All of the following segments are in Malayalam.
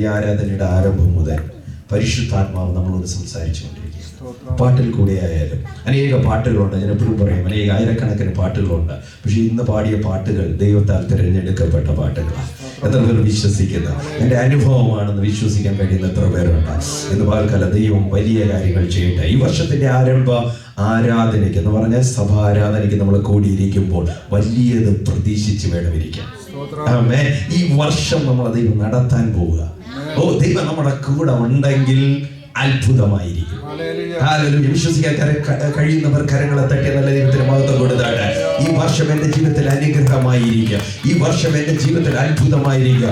ഈ ആരാധനയുടെ ആരംഭം മുതൽ പരിശുദ്ധാത്മാവ് നമ്മളോട് സംസാരിച്ചുകൊണ്ടിരിക്കുകയാണ്. പാട്ടിൽ കൂടെ ആയാലും അനേക പാട്ടുകളുണ്ട്. ഞാൻ എപ്പോഴും പറയും, അനേക ആയിരക്കണക്കിന് പാട്ടുകളുണ്ട്. പക്ഷെ ഇന്ന് പാടിയ പാട്ടുകൾ ദൈവത്താൽ തിരഞ്ഞെടുക്കപ്പെട്ട പാട്ടുകളാണ്. എത്ര പേർ വിശ്വസിക്കുന്ന, എൻ്റെ അനുഭവമാണെന്ന് വിശ്വസിക്കാൻ കഴിയുന്ന എത്ര പേരുണ്ട്? ഇന്ന് പകൽക്കാലം ദൈവം വലിയ കാര്യങ്ങൾ ചെയ്യട്ടെ. ഈ വർഷത്തിന്റെ ആരംഭ ആരാധനയ്ക്ക് എന്ന് പറഞ്ഞാൽ സഭ ആരാധനയ്ക്ക് നമ്മൾ കൂടിയിരിക്കുമ്പോൾ വലിയത് പ്രതീക്ഷിച്ച് വേണമിരിക്കാം. ഈ വർഷം നമ്മൾ ദൈവം നടത്താൻ പോവുക. ദൈവം നമ്മുടെ കൂടെ ഉണ്ടെങ്കിൽ അത്ഭുതമായിരിക്കും. വിശ്വസിക്കാൻ കഴിയുന്നവർ കരങ്ങളെ തട്ടിയ നല്ല ദൈവത്തിന് മഹത്വം കൊടുത്താട്ടെ. ഈ വർഷം എന്റെ ജീവിതത്തിൽ അനുഗ്രഹമായിരിക്കുക. ഈ വർഷം എന്റെ ജീവിതത്തിൽ അത്ഭുതമായിരിക്കുക.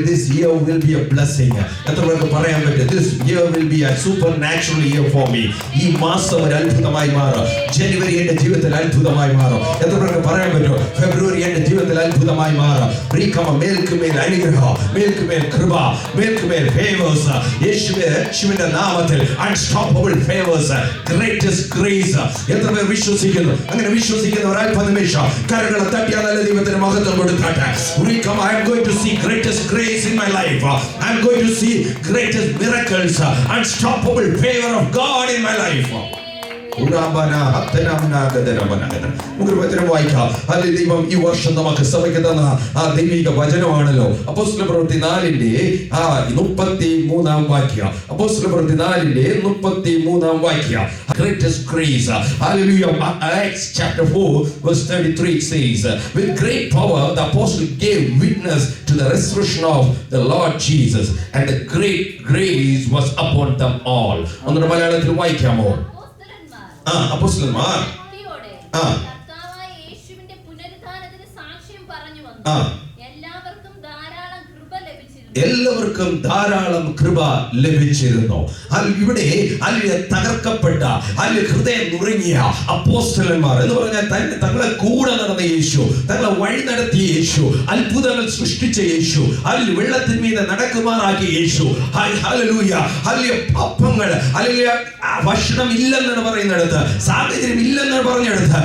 This year will be a blessing. എത്ര പേർക്ക് പറയാൻ പറ്റും? This year will be a supernatural year for me. ഈ മാസം ഒരു അത്ഭുതമായി മാറും. ജനുവരി എന്റെ ജീവിതത്തിൽ അത്ഭുതമായി മാറും. എത്ര പേർക്ക് പറയാൻ പറ്റും? ഫെബ്രുവരി എന്റെ ജീവിതത്തിൽ അത്ഭുതമായി മാറും. മേൽക്കുമേൽ അനുഗ്രഹം, മേൽക്കുമേൽ കൃപ, മേൽക്കുമേൽ ഫേവേഴ്സ്. യേശുവിന്റെ നാമത്തിൽ unstoppable favors, greatest grace. എത്ര പേർ വിശ്വസിക്കുന്നു? അങ്ങനെ വിശ്വസിക്കുന്നവർ അല്പനിമിഷം കരങ്ങളെ തട്ടിയാൽ നല്ല ദൈവത്തിന് മഹത്വം കൊടുക്കട്ടെ. I am going to see greatest grace in my life. I am going to see greatest miracles, unstoppable favor of God in my life. ദൈവം ഈ വർഷം നമുക്ക് സഭയ്ക്ക് തന്ന ആ ദൈവിക വചനമാണല്ലോ. അപ്പോസ്തലപ്രവൃത്തി 4:33 വാക്യം. അപ്പോസ്തലപ്രവൃത്തി 4:33 വാക്യം. Greatest grace. Hallelujah. Acts chapter 4:33 says, with great power the apostle gave witness to the resurrection of the Lord Jesus, and the great grace was upon them all. ഒന്നുകൂടെ മലയാളത്തിൽ വായിക്കാമോ? അപ്പോസ്തലന്മാർ എല്ലാവർക്കും ധാരാളം കൃപ ലഭിച്ചിരുന്നു. ഇവിടെ തകർക്കപ്പെട്ട ഹൃദയം നുറുങ്ങിയ അപ്പോസ്തലന്മാർ എന്ന് പറഞ്ഞാൽ തങ്ങളെ കൂടെ നടന്ന യേശു, തങ്ങളെ വഴി നടത്തിയ യേശു, അത്ഭുതങ്ങൾ സൃഷ്ടിച്ച യേശു, വെള്ളത്തിന് മീതെ നടക്കുമാറാക്കിയ യേശു, പാപങ്ങൾ അല്ലെങ്കിൽ ഭക്ഷണം ഇല്ലെന്നാണ് പറയുന്നിടത്ത്, സാഹചര്യം ഇല്ലെന്നാണ് പറഞ്ഞെടുത്ത്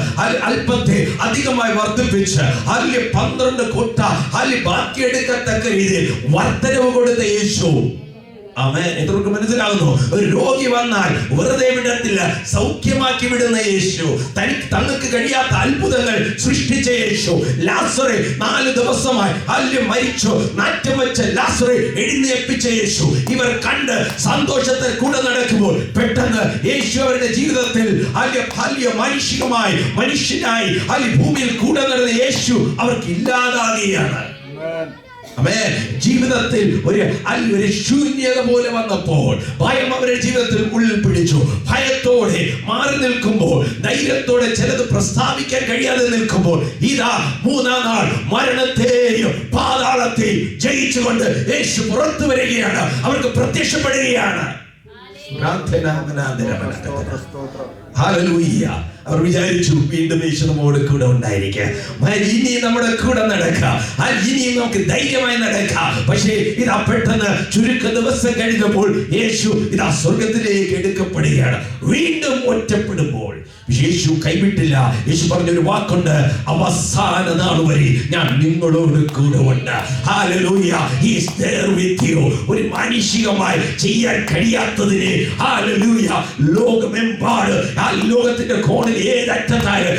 അല്പത്തെ അധികമായി വർദ്ധിപ്പിച്ച് 12 കൊട്ട ബാക്കിയെടുക്കത്തക്ക രീതിയിൽ വർദ്ധനവ് കൊടുത്ത യേശു. എത്രക്ക് മനസ്സിലാകുന്നു? ഒരു രോഗി വന്നാൽ വെറുതെ വിടത്തില്ല, സൗഖ്യമാക്കി വിടുന്ന യേശു, തങ്ങൾക്ക് കഴിയാത്ത അത്ഭുതങ്ങൾ സൃഷ്ടിച്ച യേശു. ലാസറെ 4 ദിവസമായി മരിച്ചു, നാറ്റം വെച്ച ലാസറെ എഴുന്നേൽപ്പിച്ച യേശു. ഇവർ കണ്ട് സന്തോഷത്തിൽ കൂടെ നടക്കുമ്പോൾ പെട്ടെന്ന് യേശു അവരുടെ ജീവിതത്തിൽ മനുഷ്യനായി ഭൂമിയിൽ കൂടെ നടന്ന യേശു അവർക്ക് ഇല്ലാതാകുകയാണ്. ജീവിതത്തിൽ ഒരു ശൂന്യത പോലെ വന്നപ്പോൾ ഭയം അവരുടെ ജീവിതത്തിൽ ഉള്ളിൽ പിടിച്ചു. ഭയത്തോടെ മാറി നിൽക്കുമ്പോൾ, ധൈര്യത്തോടെ ചിലത് പ്രസ്താവിക്കാൻ കഴിയാതെ നിൽക്കുമ്പോൾ, ഇതാ 3-ാം നാൾ മരണത്തെയും പാതാളത്തെയും ജയിച്ചുകൊണ്ട് യേശു പുറത്തു വരികയാണ്, അവർക്ക് പ്രത്യക്ഷപ്പെടുകയാണ്. അവർ വിചാരിച്ചു വീണ്ടും യേശു നമ്മോട് കൂടെ ഉണ്ടായിരിക്കുക, ഇനി നമ്മുടെ കൂടെ നടക്കാം, ഇനിയും നമുക്ക് ധൈര്യമായി നടക്കാം. പക്ഷേ ഇതാ പെട്ടെന്ന് ചുരുക്ക ദിവസം കഴിഞ്ഞപ്പോൾ യേശു ഇതാ സ്വർഗത്തിലേക്ക് എടുക്കപ്പെടുകയാണ്. വീണ്ടും ഒറ്റപ്പെടുമ്പോൾ യേശു കൈവിട്ടില്ല. യേശു പറഞ്ഞൊരു വാക്കുണ്ട്, അവസാന നാൾ വരെ ഞാൻ നിങ്ങളോട് കൂടെ ഉണ്ട്. Hallelujah. He is there with you. ഒരു മാനുഷികമായി ചെയ്യാൻ കഴിയാത്തതിനെ ഹല്ലേലൂയ ലോകമെമ്പാട് ലോകത്തിന്റെ കോണിൽ ഏതറ്റത്തായാലും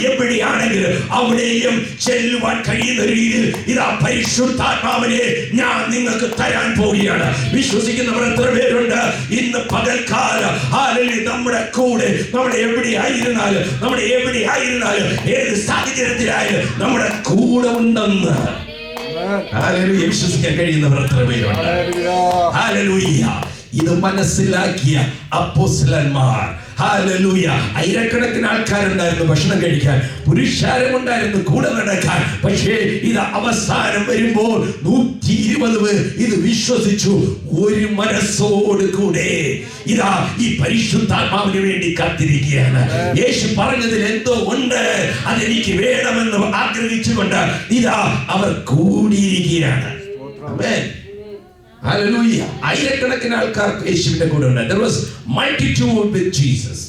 എവിടെയാണെങ്കിലും അവിടെയും ചെല്ലുവാൻ കഴിയുന്ന രീതിയിൽ ഇതാ പരിശുദ്ധാത്മാവിനെ ഞാൻ നിങ്ങൾക്ക് തരാൻ പോവുകയാണ്. വിശ്വസിക്കുന്നവർ എത്ര പേരുണ്ട് ഇന്ന് പകൽക്കാലം? നമ്മുടെ കൂടെ, നമ്മുടെ എവിടെയായിരുന്നാലും ഏത് സാഹചര്യത്തിലായാലും നമ്മുടെ കൂടെ ഉണ്ടെന്ന് വിശ്വസിക്കാൻ കഴിയുന്നവർ എത്ര പേരുണ്ട്? ഹല്ലേലൂയ. ഇത് മനസ്സിലാക്കിയ അപ്പോസ്തലന്മാർ, ഹല്ലേലൂയ, ആയിരക്കണക്കിന് ആൾക്കാരുണ്ടായിരുന്നു ഭക്ഷണം കഴിക്കാൻ, പുരുഷാരമുണ്ടായിരുന്നു കൂടെ നടക്കാൻ. പക്ഷേ ഇത് അവസാനം വരുമ്പോൾ 120 പേർ ഇത് വിശ്വസിച്ചു. ഒരു മനസ്സോട് കൂടെ ഇതാ ഈ പരിശുദ്ധാത്മാവിന് വേണ്ടി കാത്തിരിക്കുകയാണ്. യേശു പറഞ്ഞതിൽ എന്തോ ഉണ്ട്, അതെനിക്ക് വേണമെന്ന് ആഗ്രഹിച്ചുകൊണ്ട് ഇതാ അവർ കൂടിയിരിക്കുകയാണ്. Hallelujah. ആയിരക്കണക്കിന് ആൾക്കാർ യേശുവിന്റെ കൂടെ ഉണ്ട്. There was multitude with Jesus.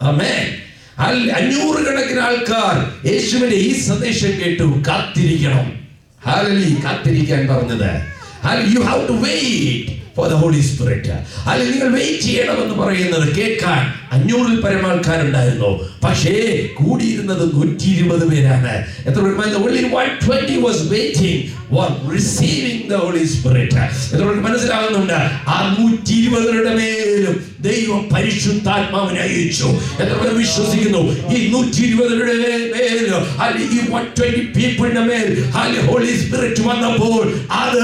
Amen. 500 കണക്കിന് ആൾക്കാർ യേശുവിന്റെ ഈ സന്ദേശം കേട്ടു കാത്തിരിക്കണം. ഹല്ലേലൂയ. കാത്തിരിക്കാൻ പറഞ്ഞത് You have to wait for the Holy Spirit. അല്ലെങ്കിൽ നിങ്ങൾ വെയിറ്റ് ചെയ്യണമെന്ന് പറയുന്നത് കേൾക്കാൻ 500-ൽ പരം ആൾക്കാരുണ്ടായിരുന്നു. പക്ഷേ കൂടിയിരുന്നത് 120 പേരാണ്. എത്ര പേർ? Only 120 was waiting for receiving the Holy Spirit. എത്ര പേർ മനസ്സിലാകുന്നുണ്ട്? ആ 120 മേലും ദൈവം പരിശുദ്ധാത്മാവിനെ അയച്ചു. എത്ര പേർ വിശ്വസിക്കുന്നു? ഈ 120 മേലും ഈ 120 പീപ്പിളിന്റെ മേൽ ഹോളി സ്പിരിറ്റ് വന്നപ്പോൾ അത്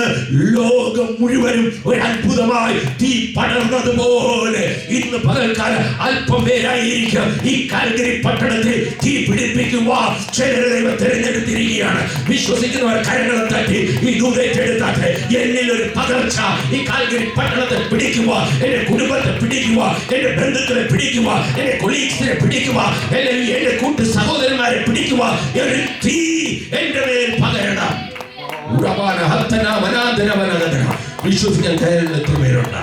ലോകം മുഴുവനും ഒരു അത്ഭുതമായി തീ പടർന്നതുപോലെ ഇന്ന് പകൽക്കാലം അല്പം പേരായിരിക്കും ഈ കാൽഗരി പട്ടണത്തിൽ തീ പിടിപ്പിക്കുവാൻ ചിലരെ ദൈവം തിരഞ്ഞെടുത്തിരിക്കുകയാണ്. വിശ്വസിക്കുന്നവർ കരങ്ങളെ തട്ടി ഈ ദൂതേറ്റെടുത്താട്ടെ. എന്നിൽ ഒരു പകർച്ച ഈ കാൽഗരി പട്ടണത്തെ പിടിക്കുക, എന്റെ കുടുംബത്തെ പിടിക്കുക, എന്റെ ബന്ധുക്കളെ പിടിക്കുക, എന്റെ കൊളീഗ്സിനെ പിടിക്കുക, എന്റെ കൂട്ടു സഹോദരന്മാരെ പിടിക്കുക. ഒരു തീ എന്റെ മേൽ പകരണം. വിശ്വസിക്കാൻ കഴിയുന്ന എത്ര പേരുണ്ട്?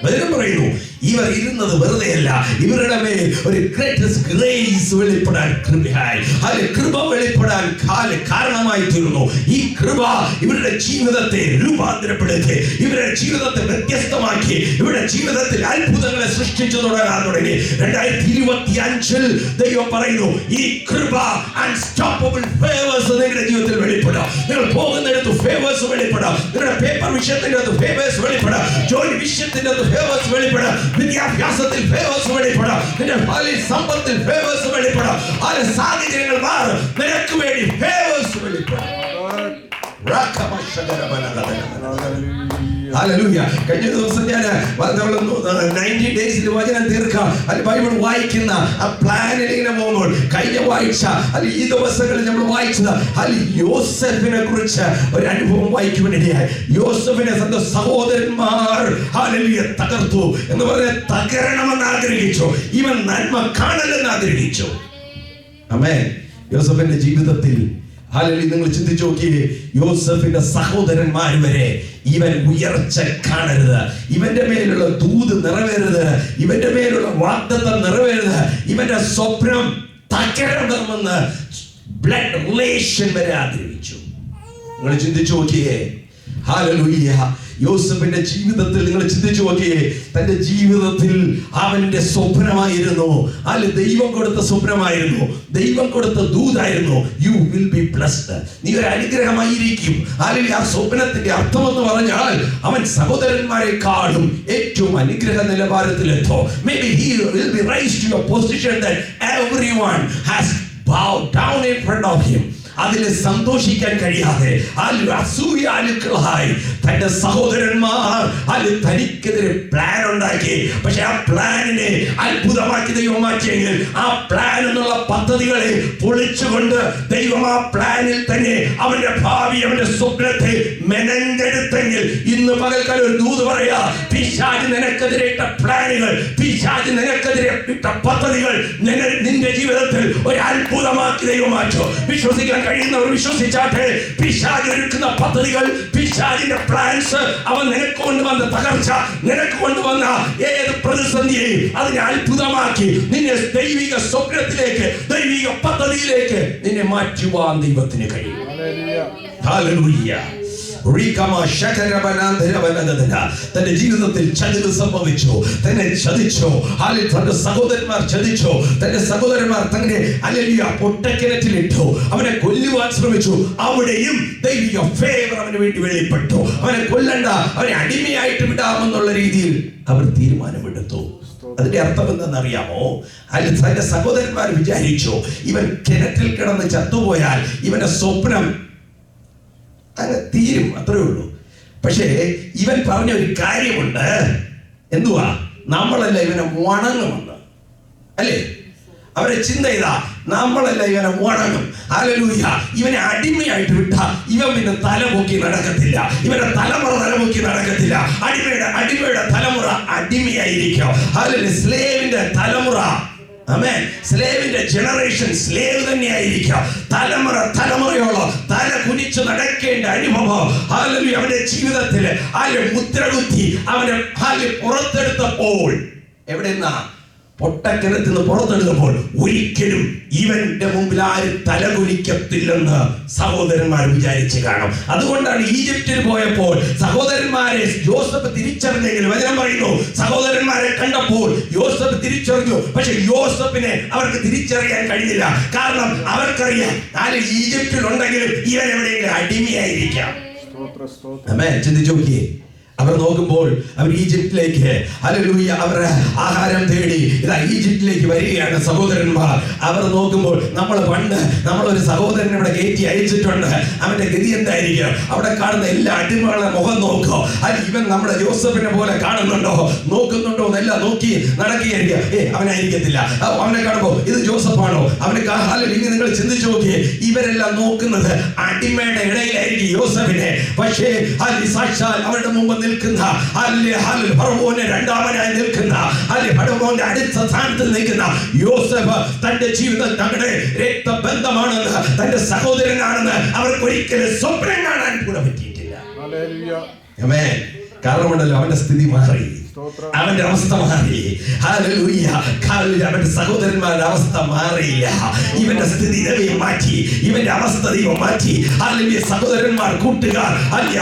വചനം പറയുന്നു, ഇവർ ഇരുന്നത് വെറുതെയല്ല, ഇവരുടെ മേൽ ഒരു ഗ്രേറ്റസ്റ്റ് ഗ്രേസ് വെളിപ്പെടാൻ കൃപയായി, കൃപ വെളിപ്പെടാൻ കാരണമായി തീർന്നു. ഈ കൃപ ഇവരുടെ ജീവിതത്തെ രൂപാന്തരപ്പെടുത്തി, ഇവരുടെ ജീവിതത്തെ വ്യത്യസ്തമാക്കി, ഇവരുടെ ജീവിതത്തിൽ അത്ഭുതങ്ങളെ സൃഷ്ടിച്ചു തുടങ്ങാൻ തുടങ്ങി. 2025 ദൈവം പറയുന്നു, ഈ കൃപ അൺസ്റ്റോപ്പബിൾ ഫേവേഴ്സ് നിങ്ങളുടെ ജീവിതത്തിൽ വെളിപ്പെടാം. നിങ്ങൾ പോകുന്നിടത്ത് ഫേവേഴ്സ് വെളിപ്പെടാം. നിങ്ങളുടെ പേപ്പർ വിഷയത്തിന്റെ അകത്ത് ഫേവേഴ്സ് വെളിപ്പെടാം. ജോലി വിഷയത്തിന്റെ അകത്ത് ഫേവേഴ്സ് വെളിപ്പെടാം. വിദ്യാഭ്യാസത്തിൽ ഫേവേഴ്സ് വെളിപ്പെടാം. നിന്റെ സമ്പത്തിൽ ഫേവേഴ്സ് വെളിപ്പെടാം. ആ സാഹചര്യങ്ങൾ മാറും. നിനക്ക് വേണ്ടി ഫേവേഴ്സ് വെളിപ്പെടാം. കഴിഞ്ഞ ദിവസം ഞാൻ 90 ഡേയ്സിൽ വചനം തീർക്കാം ബൈബിൾ വായിക്കുന്ന ആ പ്ലാനിൽ ഇങ്ങനെ പോകുമ്പോൾ കഴിഞ്ഞ ആഴ്ച ഈ ദിവസങ്ങളിൽ നമ്മൾ വായിച്ചത് യോസെഫിനെ കുറിച്ച് ഒരു അനുഭവം വായിക്കുവാനിടയായി. യോസെഫിനെ തന്റെ സഹോദരന്മാർ തകർത്തു എന്ന് പറഞ്ഞ തകരണമെന്ന് ആഗ്രഹിച്ചു. ഇവൻ നന്മ കാണലെന്ന് ആഗ്രഹിച്ചു. ആമേൻ. യോസെഫിന്റെ ജീവിതത്തിൽ നിങ്ങൾ ചിന്തിച്ചു നോക്കിയേ, യോസെഫിന്റെ സഹോദരന്മാർ വരെ ഇവൻ ഉയർച്ച കാണരുത്, ഇവന്റെ മേലുള്ള ദൂത് നിറവേറരുത്, ഇവന്റെ മേലുള്ള വാഗ്ദത്തം നിറവേറരുത്, ഇവന്റെ സ്വപ്നം തകരണമെന്ന് ബ്ലഡ് റിലേഷൻ വരെ ആഗ്രഹിച്ചു. നിങ്ങൾ ചിന്തിച്ചു നോക്കിയേ. ഹല്ലേലൂയ. യോസെഫിന്റെ ജീവിതത്തിൽ നിങ്ങൾ ചിന്തിച്ചു നോക്കിയേ, തന്റെ ജീവിതത്തിൽ അവന്റെ സ്വപ്നമായിരുന്നു, ദൈവം കൊടുത്ത സ്വപ്നമായിരുന്നു, ദൈവം കൊടുത്ത ദൂതായിരുന്നു. യു വിൽ ബി ബ്ലെസ്ഡ്, നീ ഒരു അനുഗ്രഹമായിരിക്കും. ആ സ്വപ്നത്തിന്റെ അർത്ഥം എന്ന് പറഞ്ഞാൽ അവൻ സഹോദരന്മാരെക്കാളും ഏറ്റവും അനുഗ്രഹ നിലവാരത്തിലെത്തോ. Maybe he will be raised to a position that everyone has bowed down in front of him. അതിൽ സന്തോഷിക്കാൻ കഴിയാതെ അസൂയാലുക്കളായി തന്റെ സഹോദരന്മാർ തനിക്കെതിരെ പ്ലാൻ ഉണ്ടാക്കി. പക്ഷെ ആ പ്ലാനിനെ അത്ഭുതമാക്കി ദൈവം മാറ്റിയെങ്കിൽ ആ പ്ലാൻ എന്നുള്ള പദ്ധതികളെ പൊളിച്ചുകൊണ്ട് ദൈവം ആ പ്ലാനിൽ തന്നെ അവന്റെ ഭാവി, അവന്റെ സ്വപ്നത്തെ മെനഞ്ഞെടുത്തെങ്കിൽ ഇന്ന് പകൽക്കാലം ഒരു ദൂത് പറയാ, പിശാച് നിനക്കെതിരെ ഇട്ട പ്ലാനുകൾ, പിശാച് നിനക്കെതിരെ ഇട്ട പദ്ധതികൾ നിന്റെ ജീവിതത്തിൽ ഒരു അത്ഭുതമാക്കി ദൈവം മാറ്റും. വിശ്വസിക്കാൻ കഴിയുന്നവർ വിശ്വസിച്ചാട്ടെ. പിശാച് ഒരുക്കുന്ന പദ്ധതികൾ, പിശാചിന്റെ പ്ലാൻസ്, അവൻ നിനക്ക് കൊണ്ടുവന്ന തകർച്ച, നിനക്ക് കൊണ്ടുവന്ന ഏത് പ്രതിസന്ധിയെയും അതിനെ അത്ഭുതമാക്കി നിന്നെ ദൈവിക സ്വപ്നത്തിലേക്ക്, ദൈവിക പദ്ധതിയിലേക്ക് നിന്നെ മാറ്റുവാൻ ദൈവത്തിന് കഴിയും. ഹല്ലേലൂയ. തന്റെ ജീവിതത്തിൽ ചതിവ് സംഭവിച്ചു, തന്നെ ചതിച്ചു, തന്റെ സഹോദരന്മാർ ചതിച്ചു, തന്റെ സഹോദരന്മാർ തന്നെ പൊട്ടക്കിണറ്റിലിട്ടു, അവനെ കൊല്ലുവാൻ ശ്രമിച്ചു. അവിടെയും ദൈവിക ഫേവർ അവന് വേണ്ടി വെളിപ്പെട്ടു. അവനെ കൊല്ലണ്ട, അവനെ അടിമയായിട്ട് വിടാമെന്നുള്ള രീതിയിൽ അവർ തീരുമാനമെടുത്തു. അതിന്റെ അർത്ഥം എന്തെന്നറിയാമോ? തന്റെ സഹോദരന്മാർ വിചാരിച്ചു ഇവൻ കിണറ്റിൽ കിടന്ന് ചത്തുപോയാൽ ഇവന്റെ സ്വപ്നം അങ്ങ് തീരും, അത്രേ ഉള്ളൂ. പക്ഷേ ഇവൻ പറഞ്ഞ ഒരു കാര്യമുണ്ട്. എന്തുവാ? നമ്മളല്ല ഇവനെ വണങ്ങുമെന്ന്, അല്ലേ? അവരെ ചിന്ത ചെയ്താ നമ്മളല്ല ഇവനെ വണങ്ങും. ഹല്ലേലൂയ. ഇവനെ അടിമയായിട്ട് വിട്ട ഇവൻ പിന്നെ തലപൊക്കി നടക്കത്തില്ല, ഇവന്റെ തലമുറ തലപൊക്കി നടക്കത്തില്ല. അടിമയുടെ തലമുറ അടിമയായിരിക്കും. ഹല്ലേലൂയ. സ്ലേവിന്റെ തലമുറ, ആമേൻ, സ്ലേവിന്റെ ജനറേഷൻ സ്ലേവ് തന്നെയായിരിക്കാം. തലമുറയോളം തല കുനിച്ചു നടക്കേണ്ട അനുഭവം അവന്റെ ജീവിതത്തിൽ മുദ്രകുത്തി അവനെ പുറത്തെടുത്തപ്പോൾ എവിടെന്നാ? പൊട്ടക്കിണറ്റിൽ നിന്ന് പുറത്തെടുക്കുമ്പോൾ ഒരിക്കലും ഇവന്റെ മുമ്പിൽ ആരും തലകുലിക്കത്തില്ലെന്ന് സഹോദരന്മാർ വിചാരിച്ച് കാണും. അതുകൊണ്ടാണ് ഈജിപ്തിൽ പോയപ്പോൾ സഹോദരന്മാരെ യോസഫ് തിരിച്ചറിഞ്ഞെങ്കിൽ വചനം പറയുന്നു, സഹോദരന്മാരെ കണ്ടപ്പോൾ യോസഫ് തിരിച്ചറിഞ്ഞു. പക്ഷെ യോസഫിനെ അവർക്ക് തിരിച്ചറിയാൻ കഴിഞ്ഞില്ല. കാരണം അവർക്കറിയാം ഈജിപ്തിൽ ഉണ്ടെങ്കിലും ഇവൻ എവിടെയെങ്കിലും അടിമയായിരിക്കാം. ചിന്തിച്ചു നോക്കിയേ, അവർ നോക്കുമ്പോൾ അവർ ഈജിപ്തിലേക്ക് ഹല്ലേലൂയ അവർ ആഹാരം തേടി ഇതാ ഈജിപ്തിലേക്ക് വരികയാണ് സഹോദരന്മാർ. അവർ നോക്കുമ്പോൾ നമ്മളൊരു സഹോദരനെ ഇവിടെ കയറ്റി അയച്ചിട്ടുണ്ട്. അവന്റെ ഗതി എന്തായിരിക്കും? അവിടെ കാണുന്ന എല്ലാ അടിമകളുടെ മുഖം നോക്കോ, ഇവൻ നമ്മുടെ ജോസഫിനെ പോലെ കാണുന്നുണ്ടോ നോക്കുന്നുണ്ടോ എന്നെല്ലാം നോക്കി നടക്കുകയായിരിക്കും. അവനായിരിക്കത്തില്ല. അവനെ കാണുമ്പോൾ ഇത് ജോസഫാണോ? അവനെ ഇനി നിങ്ങൾ ചിന്തിച്ചു നോക്കിയേ, ഇവരെല്ലാം നോക്കുന്നത് അടിമയുടെ ഇടയിലായിരിക്കും യോസഫിനെ. പക്ഷേ സാക്ഷാൽ അവരുടെ മുമ്പ് നിൽക്കുന്ന ഫറവോന്റെ രണ്ടാമനായി നിൽക്കുന്ന ഫറവോന്റെ അടുത്ത സ്ഥാനത്ത് നിൽക്കുന്ന യോസഫ് തന്റെ ജീവിതം തങ്ങളുടെ രക്തബന്ധമാണെന്ന്, തന്റെ സഹോദരനാണെന്ന് അവർക്ക് ഒരിക്കലും സ്വപ്നം കാണാൻ കൂടെ പറ്റിയിട്ടില്ല. കാരണമുണ്ടല്ലോ, അവന്റെ സ്ഥിതി മാറി, അവന്റെ അവസ്ഥ മാറി. ഹല്ലേലൂയ. അവന്റെ സഹോദരന്മാരുടെ അവസ്ഥ മാറിയില്ല, ഇവന്റെ സ്ഥിതി ദൈവം മാറ്റി, ഇവന്റെ അവസ്ഥ ദൈവം മാറ്റി. ഹല്ലേലൂയ. സഹോദരന്മാർ, കൂട്ടുകാർ,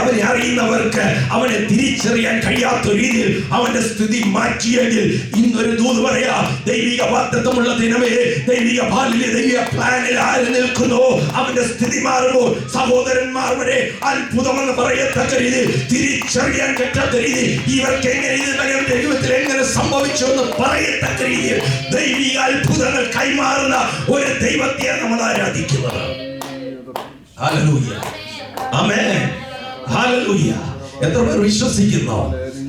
അവനെ അറിയുന്നവർക്ക് അവനെ തിരിച്ചറിയാൻ കഴിയാത്ത രീതിയിൽ അവന്റെ സ്ഥിതി മാറ്റിയെങ്കിൽ ഇന്നൊരു ദൂത് പറയാ, ദൈവിക വാഗ്ദത്തമുള്ള ദിനമേ, ദൈവിക ഭാഗ്യത്തിലെ ദൈവിക പ്ലാനിൽ ആര് നിൽക്കുന്നു അവന്റെ സ്ഥിതി മാറുമ്പോൾ സഹോദരന്മാർ വരെ അത്ഭുതമെന്ന് പറയത്തക്ക രീതിയിൽ, തിരിച്ചറിയാൻ പറ്റാത്ത രീതിയിൽ ഇവർക്ക് എങ്ങനെ ജീവിതത്തിൽ എങ്ങനെ സംഭവിച്ചു എന്ന് പറയത്തക്ക രീതിയിൽ ദൈവിക അത്ഭുതങ്ങൾ കൈമാറുന്ന ഒരു ദൈവത്തെ നമ്മൾ ആരാധിക്കുന്നത്. ഹല്ലേലൂയ. ആമേൻ. ഹല്ലേലൂയ. എത്ര പേർ വിശ്വസിക്കുന്നു?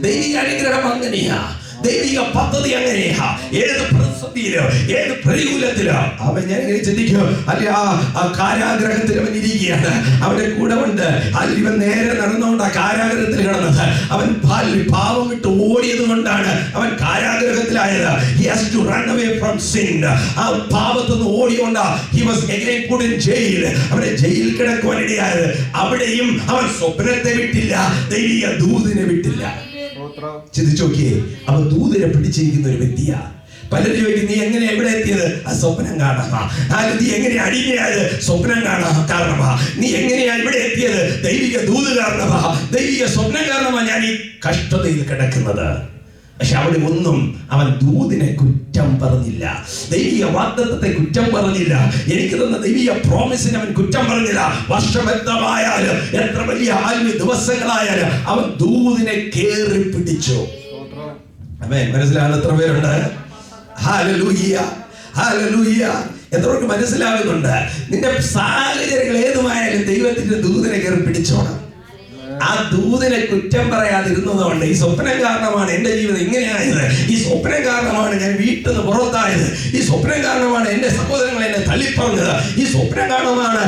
ദൈവിക അനുഗ്രഹം അങ്ങനെയാ, ദൈവിക പദ്ധതി അങ്ങനെയാ. ഏത് പ്രതിസന്ധിയിലോ ഏത് പ്രതികൂലത്തിലോ അവൻ, ഞാൻ ഇങ്ങനെ ചിന്തിക്കും, അല്ലെ ആ കാരാഗ്രഹത്തിൽ അവൻ ഇരിക്കുകയാണ്, അവന്റെ കൂടെ ഉണ്ട്. അല്ലെങ്കിൽ ഇവൻ നേരെ നടന്നുകൊണ്ട് ആ കാരാഗ്രഹത്തിൽ കിടന്നത്, അവൻ പാപം വിട്ട് ഓടിയത് കൊണ്ടാണ് അവൻ കാരാഗ്രഹത്തിലായത്. He has to run away from sin. ആ പാപത്തിൽ നിന്ന് ഓടിയോണ്ടാ he was again put in jail. അവനെ ജയിലിൽ കിടക്കുവാൻ ഇടയായത്. അവിടെയും അവൻ സ്വപ്നത്തെ വിട്ടില്ല, ദൈവിക ദൂതിനെ വിട്ടില്ല. ചിന്തിച്ചു നോക്കിയേ, അവൻ ദൂതിനെ പിടിച്ചിരിക്കുന്ന ഒരു വ്യക്തിയാ. പലരും ചോദിക്കും, നീ എങ്ങനെ എവിടെ എത്തിയത്? ആ സ്വപ്നം കാണാ. നീ എങ്ങനെ അടിമയായത്? സ്വപ്നം കാണാ കാരണമാ. നീ എങ്ങനെയാ ഇവിടെ എത്തിയത്? ദൈവിക ദൂത് കാരണമാ, ദൈവിക സ്വപ്നം കാരണമാ ഞാൻ ഈ കഷ്ടതയിൽ കിടക്കുന്നത്. പക്ഷെ അവിടെ ഒന്നും അവൻ ദൂതിനെ കുറ്റം പറഞ്ഞില്ല, ദൈവിക വാഗ്ദത്തത്തെ കുറ്റം പറഞ്ഞില്ല, എനിക്ക് തന്ന ദൈവിക പ്രോമിസിനെ അവൻ കുറ്റം പറഞ്ഞില്ല. വർഷം എത്രമായാലും, എത്ര വലിയ ദിവസങ്ങളായാലും അവൻ ദൂതിനെ കേറി പിടിച്ചു. ആമേൻ. മനസ്സിലാകുന്ന എത്ര പേരുണ്ട്? ഹല്ലേലൂയ. ഹല്ലേലൂയ. എത്രയൊക്കെ മനസ്സിലാകുന്നുണ്ട്? നിന്റെ സാഹചര്യങ്ങൾ ഏതുമായാലും ദൈവത്തിന്റെ ദൂതിനെ കേറി പിടിച്ചോണം. ആ ദൂതിനെ കുറ്റം പറയാതിരുന്നതുകൊണ്ട്, ഈ സ്വപ്നം കാരണമാണ് എന്റെ ജീവിതം ഇങ്ങനെയായത്, ഈ സ്വപ്നം കാരണമാണ് ഞാൻ വീട്ടിൽ നിന്ന് പുറത്തായത്, ഈ സ്വപ്നം കാരണമാണ് എന്റെ സഹോദരങ്ങൾ എന്നെ തള്ളിപ്പറഞ്ഞത്, ഈ സ്വപ്നം കാരണമാണ്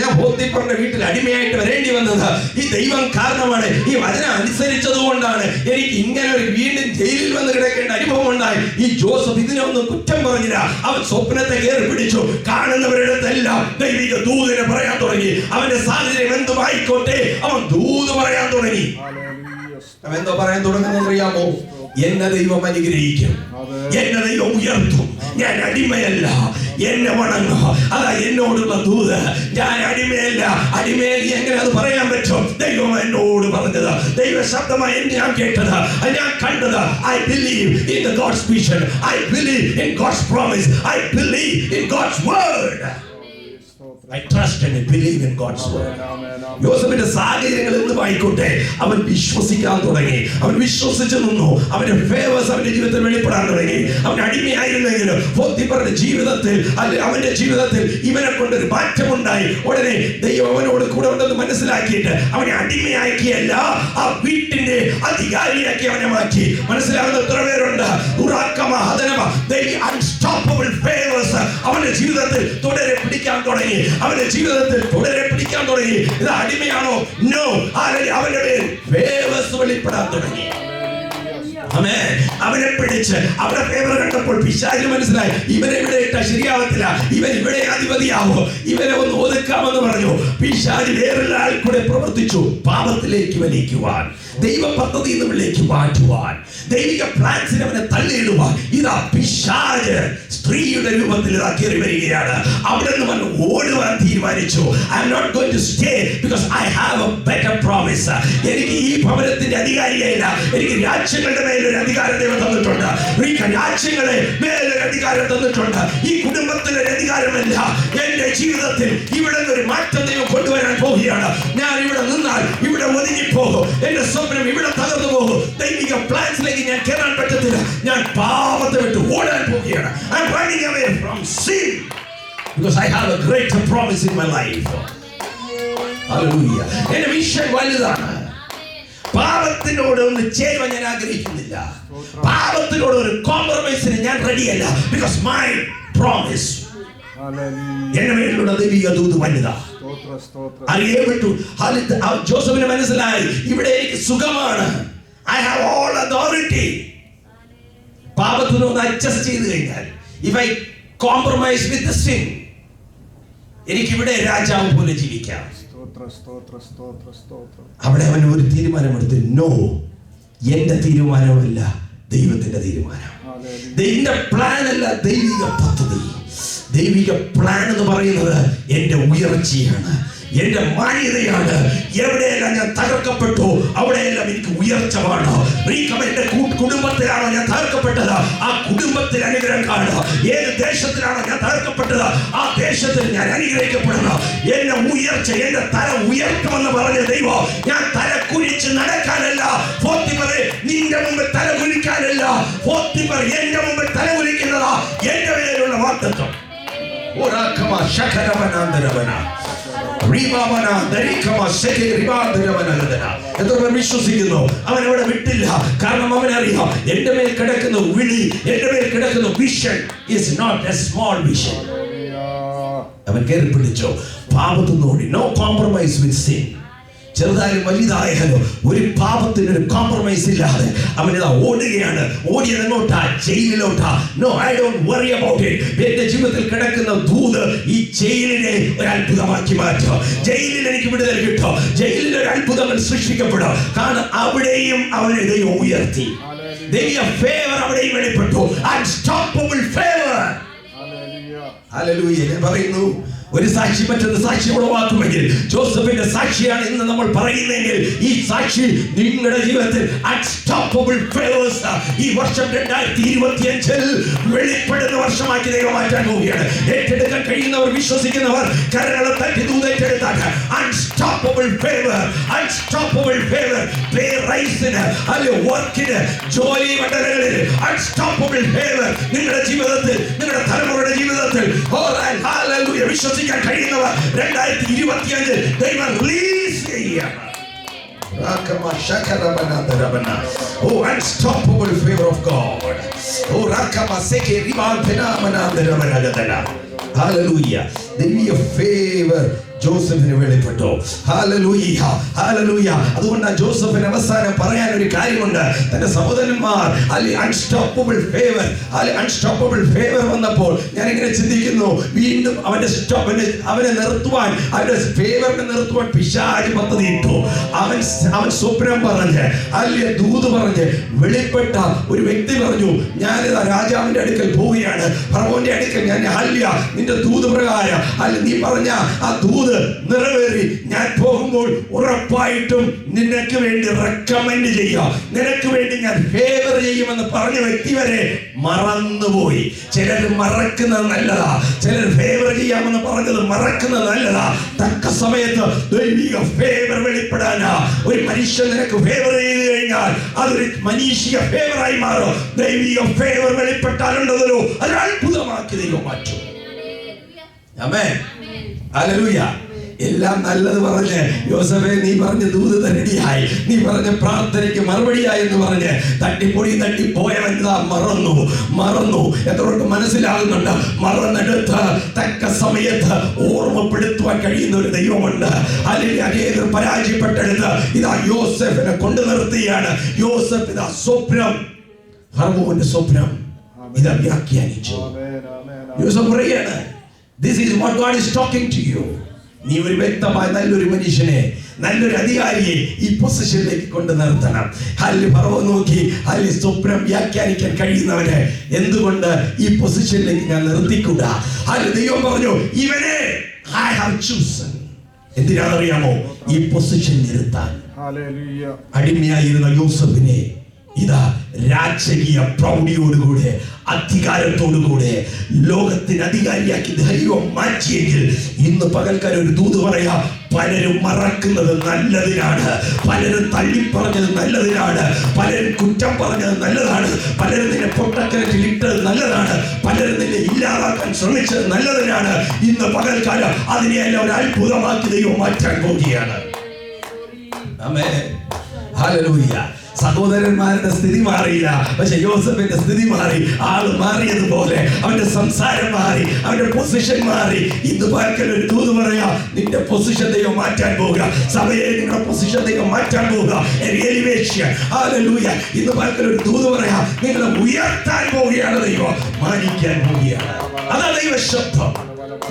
ഞാൻ പോത്തിപ്പറിന്റെ വീട്ടിൽ അടിമയായിട്ട് വരേണ്ടി വന്നത്, ഈ ദൈവം കാരണമാണ്, ഈ വചനം അനുസരിച്ചതുകൊണ്ടാണ് എനിക്ക് ഇങ്ങനെ ഒരു വീണ്ടും ജയിലിൽ വന്ന് കിടക്കേണ്ട അനുഭവം ഉണ്ടായി. ഈ ജോസഫ് ഇതിനൊന്നും കുറ്റം പറഞ്ഞില്ല, അവൻ സ്വപ്നത്തെ കയറി പിടിച്ചു. കാണുന്നവരുടെ അടുത്തെല്ലാം ദൈവിക ദൂതിനെ പറയാൻ തുടങ്ങി. അവന്റെ സാഹചര്യം എന്തുമായിക്കോട്ടെ അവൻ ദൂത് പറയാൻ തുടങ്ങി. അവൻ എന്തോ പറയാൻ തുടങ്ങുന്നത് അറിയാമോ? എന്നെ ദൈവം അനുഗ്രഹിക്കും, എന്നെ ദൈവം ഉയർത്തും, ഞാൻ അടിമയല്ല, എന്നെ വണങ്ങും. അതാ എന്നോടുള്ള ദൂത്. ഞാൻ അടിമയല്ല. അടിമയിൽ എങ്ങനെ അത് പറയാൻ പറ്റും? ദൈവം എന്നോട് പറഞ്ഞത്, ദൈവ ശബ്ദമായി ഞാൻ കേട്ടത്, ഞാൻ കണ്ടത്. I believe in the God's vision. I believe in God's promise. I believe in God's word. I trust and I believe in God's word. യോസഫിന്റെ സാഹചര്യങ്ങൾ എന്തുമായിക്കോട്ടെ അവൻ വിശ്വസിക്കാൻ തുടങ്ങി. അവൻ വിശ്വസിച്ചു നിന്നു. അവന്റെ ഫേവേഴ്സ് അവന്റെ ജീവിതത്തിൽ വെളിപ്പെടാൻ തുടങ്ങി. അവൻ അടിമയായിരുന്നെങ്കിലും പോത്തിഫറിന്റെ ജീവിതത്തിൽ, അവന്റെ ജീവിതത്തിൽ ഇവനെ കൊണ്ടൊരു മാറ്റമുണ്ടായി. ഉടനെ ദൈവം അവനോട് കൂടെ ഉണ്ടെന്ന് മനസ്സിലാക്കിയിട്ട് അവനെ അടിമയാക്കിയല്ല, ആ വീട്ടിന്റെ അധികാരിയാക്കി അവനെ മാറ്റി. മനസ്സിലാകുന്ന എത്ര പേരുണ്ട്? അൺസ്റ്റോപ്പബിൾ ഫേവേഴ്സ് അവന്റെ ജീവിതത്തിൽ തുടരെ പിടിക്കാൻ തുടങ്ങി. അവന്റെ ജീവിതത്തിൽ തുടരെ പിടിക്കാൻ തുടങ്ങി. ഇത് അടിമയാണോ? നോ. അവന്റെ മേൽ ഫേവേഴ്സ് വെളിപ്പെടാൻ തുടങ്ങി. അവനെ പിടിച്ച് അവിടെ ഫേവർ കണ്ടപ്പോൾ പിശാചിന് മനസ്സിലായി, ഇവനെ ഇവിടെ ഇട്ട ശരിയാവത്തില്ല, ഇവൻ ഇവിടെ അധിപതിയാവോ, ഇവനെ ഒന്ന് ഒതുക്കാമെന്ന് പറഞ്ഞു. പിശാച് വേറൊരാൾ കൂടെ പ്രവർത്തിച്ചു പാപത്തിലേക്ക് വലിക്കുവാൻ, ദൈവ പദ്ധതിയിൽ നിന്നിലേക്ക് മാറ്റുവാൻ, ദൈവിക പ്ലാൻസിനെ അവനെ തള്ളിയിടുവാൻ. ഇതാ പിശാച് സ്ത്രീയുടെ രൂപത്തിൽ ഇതാ കയറി വരികയാണ്. അവിടെ നിന്ന് അവൻ ഓടുവാൻ തീരുമാനിച്ചു. I am not going to stay because I have a better promise. എനിക്ക് ഈ ഭവനത്തിന്റെ അധികാരിയല്ല, എനിക്ക് രാജ്യങ്ങളുടെ മേലൊരു അധികാരം ദൈവം തന്നിട്ടുണ്ട്. രാജ്യങ്ങളെ മേലൊരു അധികാരം തന്നിട്ടുണ്ട്. ഈ കുടുംബത്തിലൊരു അധികാരമല്ല. എന്റെ ജീവിതത്തിൽ ഇവിടെ ഒരു മാറ്റം ദൈവം കൊണ്ടുവരാൻ പോവുകയാണ്. ഞാൻ ഇവിടെ നിന്നാൽ ഇവിടെ ഒതുങ്ങിപ്പോകും, എന്റെ സ്വപ്നം ഇവിടെ തകർന്നു പോകും. ദൈവിക പ്ലാൻസിലേക്ക് ഞാൻ കയറാൻ പറ്റത്തില്ല. ഞാൻ പാപത്തെ വിട്ട് ഓടാൻ പോവുകയാണ്. I'm running away from sin because I have a greater promise in my life. Hallelujah. എന്റെ വിഷൻ വലുതാണ്. പാപത്തിനോട് ഒന്ന് ചേരുവാൻ ഞാൻ ആഗ്രഹിക്കുന്നില്ല. പാപത്തിനോട് ഒരു കോംപ്രമൈസിന് ഞാൻ റെഡിയല്ല. Because my promise, എന്റെ മേലുള്ള ദൈവിക ദൂത് വലുതാ. ജോസഫിന് മനസ്സിലായി, ഇവിടെ എനിക്ക് സുഖമാണ്. I have all authority. പാപത്തിനൊന്ന് അഡ്ജസ്റ്റ് ചെയ്ത് കഴിഞ്ഞാൽ, if I compromise with the sin, എനിക്കിവിടെ രാജാവ് പോലെ ജീവിക്കാം. അവിടെ അവൻ ഒരു തീരുമാനമെടുത്ത്, നോ, എന്റെ തീരുമാനമല്ല, ദൈവത്തിന്റെ തീരുമാനം. എന്റെ പ്ലാൻ അല്ല, ദൈവിക പദ്ധതി. ദൈവിക പ്ലാൻ എന്ന് പറയുന്നത് എന്റെ ഉയർച്ചയാണ്, എന്റെ മാന്യതയാണ്. എവിടെയെല്ലാം ഞാൻ തകർക്കപ്പെട്ടു അവിടെയെല്ലാം എനിക്ക് ഉയർച്ച വേണം. എന്റെ കുടുംബത്തിലാണോ ഞാൻ തകർക്കപ്പെട്ടത്, ആ കുടുംബത്തിൽ അനുഗ്രഹം കാണുക. ഏത് ദേശത്തിലാണോ ഞാൻ തകർക്കപ്പെട്ടത്, ആ ദേശത്തിൽ ഞാൻ അനുഗ്രഹിക്കപ്പെടണം. എന്റെ ഉയർച്ച, എന്റെ തല ഉയർത്തുമെന്ന് പറഞ്ഞ ദൈവം, ഞാൻ തല കുനിച്ച് നടക്കാനല്ല. പോത്തിഫറേ, നിന്റെ മുമ്പിൽ തല കുനിക്കാനല്ല. പോത്തിഫർ എന്റെ മുമ്പിൽ തല കുനിക്കുന്നതാ എന്റെ മേലുള്ള വാഗ്ദത്തം. വിശ്വസിക്കുന്നു. അവൻ അവിടെ വിട്ടില്ല. കാരണം അവനറിയാം, എന്റെ മേൽ കിടക്കുന്ന വിളി, എന്റെ മേൽ കിടക്കുന്ന vision is not a small vision. അവൻ കയറി പിടിച്ചോ പാപത്തിനോട്. No compromise with sin. ചെറുതായാലും വലുതായാലും ഒരു പാപത്തിനൊരു കോംപ്രമൈസ് ഇല്ലാതെ അവൻ ഇതാ ഓടുകയാണ്. ഓടിയത് എങ്ങോട്ടാ? ജയിലിലോട്ടാ. No, I don't worry about it. എന്റെ ജീവിതത്തിൽ കിടക്കുന്ന ദൂത് ഈ ജയിലിനെ ഒരു അത്ഭുതമാക്കി മാറ്റോ. ജയിലിൽ എനിക്ക് വിടുതൽ കിട്ടോ. ജയിലിൽ ഒരു അത്ഭുതങ്ങൾ സൃഷ്ടിക്കപ്പെടോ. കാരണം അവിടെയും അവനെ ദൈവം ഉയർത്തി. ദൈവ ഫേവർ അവിടെയും വെളിപ്പെട്ടു. Unstoppable favour. ഹല്ലേലൂയ. ഞാൻ പറയുന്നു, ഒരു സാക്ഷി മറ്റൊരു സാക്ഷി ഉളവാക്കുമെങ്കിൽ ജോസഫിന്റെ സാക്ഷിയാണ് ഇന്ന് നമ്മൾ പറയുന്നതെങ്കിൽ ഈ സാക്ഷി നിങ്ങളുടെ ജീവിതത്തിൽ അൺസ്റ്റോപ്പബിൾ ഫേവേഴ്സ് ഈ വർഷം 2025 വെളിപ്പെടുന്ന വർഷമാക്കി ദൈവം മാറ്റാൻ പോവുകയാണ്. ഏറ്റെടുക്കാൻ കഴിയുന്നവർ, വിശ്വസിക്കുന്നവർ കരങ്ങളെ തട്ടി ദൂതേറ്റെടുത്താൽ അൺസ്റ്റോപ്പബിൾ ഫേവർ, അൺസ്റ്റോപ്പബിൾ ഫേവർ. പേ റൈസിന്, അല്ലെ വർക്കിന്, ജോലി മണ്ഡലങ്ങളിൽ അൺസ്റ്റോപ്പബിൾ ഫേവർ നിങ്ങളുടെ ജീവിതത്തിൽ, നിങ്ങളുടെ തലമുറയുടെ ജീവിതത്തിൽ. ഹല്ലേലൂയ. വിശ്വസിക്കാൻ കഴിയുന്നവർ 2025 ദൈവം റിലീസ് ചെയ്യുകയാണ്. Oh, unstoppable favor of God. Oh, hallelujah. ദൈവിക ഫേവർ ജോസഫിന് വെളിപ്പെട്ടു. Hallelujah, hallelujah. അതുകൊണ്ടാണ് ജോസഫിന് അവസാനം പറയാൻ ഒരു കാര്യമുണ്ട്. തന്റെ സഹോദരന്മാർ അൺസ്റ്റോപ്പബിൾ ഫേവർ, അൺസ്റ്റോപ്പബിൾ ഫേവർ വന്നപ്പോൾ ഞാൻ ഇങ്ങനെ ചിന്തിക്കുന്നു, വീണ്ടും അവനെ നിർത്തുവാൻ, അവന്റെ ഫേവറിനെ നിർത്തുവാൻ പിശാച് പദ്ധതി ഇട്ടു. അവൻ സ്വപ്നം പറഞ്ഞ്, അല്ലെ ദൂത് പറഞ്ഞ് വെളിപ്പെട്ട ഒരു വ്യക്തി പറഞ്ഞു, ഞാനിതാ രാജാവിന്റെ അടുക്കൽ പോവുകയാണ്, ഫറവോന്റെ അടുക്കൽ. ഞാൻ ഹല്യ, നിന്റെ ദൂത് പ്രകാരം, അല്ല നീ പറഞ്ഞ ആ ദൂത് നിറവേറി ഞാൻ പോകുമ്പോൾ ഉറപ്പായിട്ടും നിനക്ക് വേണ്ടി റെക്കമെൻഡ് ചെയ്യാം, നിനക്ക് വേണ്ടി ഞാൻ ഫേവർ ചെയ്യുമെന്ന് പറഞ്ഞ വ്യക്തി വരെ മറന്നുപോയി. ചിലർ മറക്കുന്നത് നല്ലതാ, ചിലർ ഫേവർ ചെയ്യാമെന്ന് പറഞ്ഞത് മറക്കുന്നത് നല്ലതാ. തക്ക സമയത്ത് ദൈവിക ഫേവർ വെളിപ്പെടാനാ. ഒരു മനുഷ്യൻ നിനക്ക് ഫേവർ ചെയ്ത് കഴിഞ്ഞാൽ അതൊരു മനുഷ്യ ഫേവറായി മാറും. ദൈവിക ഫേവർ വെളിപ്പെട്ടാലുണ്ടല്ലോ അത് അത്ഭുതമാക്കി ദൈവം മാറ്റും. ആമേൻ, ഹല്ലേലൂയ. എല്ലാം നല്ലത് പറഞ്ഞ് യോസഫേ, നീ പറഞ്ഞ ദൂത് റെഡിയായി, നീ പറഞ്ഞ പ്രാർത്ഥനയ്ക്ക് മറുപടിയായി എന്ന് പറഞ്ഞ് തട്ടിപ്പൊടി തട്ടിപ്പോയവൻ മറന്നു. എത്രയൊക്കെ മനസ്സിലാകുന്നുണ്ട്. മറന്നെടുത്ത് തക്ക സമയത്ത് ഓർമ്മപ്പെടുത്തുവാൻ കഴിയുന്ന ഒരു ദൈവമുണ്ട്. അല്ലെങ്കിൽ അനേകർ പരാജയപ്പെട്ടെടുത്ത് ഇതാ യോസഫിനെ കൊണ്ടു നിർത്തുകയാണ്. യോസഫ് ഇതാ സ്വപ്നം ഫറവോന്റെ സ്വപ്നം ഇതാ വ്യാഖ്യാനിച്ചു. പറയാണ്, this is what God is talking to you. നീ ഒരു വ്യക്തമായ നല്ലൊരു മനുഷ്യനെ, നല്ലൊരു അധികാരിയെ ഈ പൊസിഷനിലേക്ക് കൊണ്ട് നിർത്തണം. ഫറവോ നോക്കി, സ്വപ്നം വ്യാഖ്യാനിക്കാൻ കഴിയുന്നവനെ എന്തുകൊണ്ട് ഈ പൊസിഷനിലേക്ക് ഞാൻ നിർത്തിക്കൂടാ? ദൈവം പറഞ്ഞു, ഇവനെ I have chosen. എന്തിനാണെന്നറിയാമോ? ഈ പൊസിഷൻ നിർത്താൻ. അടിമയായിരുന്ന യോസഫിനെ ഇതാ രാജകീയ പ്രൗഢിയോടുകൂടെ, അധികാരത്തോടുകൂടെ ലോകത്തിന് അധികാരിയാക്കി ദൈവം മാറ്റിയെങ്കിൽ ഇന്ന് പകൽക്കാലം ഒരു ദൂത് പറയാ, പലരും മറക്കുന്നത് നല്ലതിനാണ്, പലരും തള്ളിപ്പറഞ്ഞത് നല്ലതിനാണ്, പലരും കുറ്റം പറഞ്ഞത് നല്ലതാണ്, പലരും നിന്നെ പൊട്ടക്കിണറ്റിൽ ഇട്ടത് നല്ലതാണ്, പലരും നിന്നെ ഇല്ലാതാക്കാൻ ശ്രമിച്ചത് നല്ലതിനാണ്. ഇന്ന് പകൽക്കാലം അതിനെയെല്ലാം ഒരു അത്ഭുതമാക്കി ദൈവം മാറ്റാൻ പോവുകയാണ്. ആമേൻ, ഹല്ലേലൂയ. സഹോദരന്മാരുടെ സ്ഥിതി മാറിയില്ല, പക്ഷെ യോസഫിന്റെ സ്ഥിതി മാറി. ആള് മാറിയതുപോലെ അവന്റെ സംസാരം മാറി, അവന്റെ പൊസിഷൻ മാറി. ഇന്ന് പകൽ ഒരു ദൂത് പറയാ, നിന്റെ പൊസിഷൻ ദൈവം മാറ്റാൻ പോവുക. സഭയെ നിങ്ങളുടെ പൊസിഷൻ ദൈവം മാറ്റാൻ പോവുക. ഹല്ലേലൂയ. ഇന്ന് പകൽ ഒരു ദൂത് പറയാ, നിങ്ങളെ ഉയർത്താൻ പോവുകയാണ് ദൈവം, മാനിക്കാൻ പോവുകയാണ്. അതാണ് ദൈവശബ്ദം.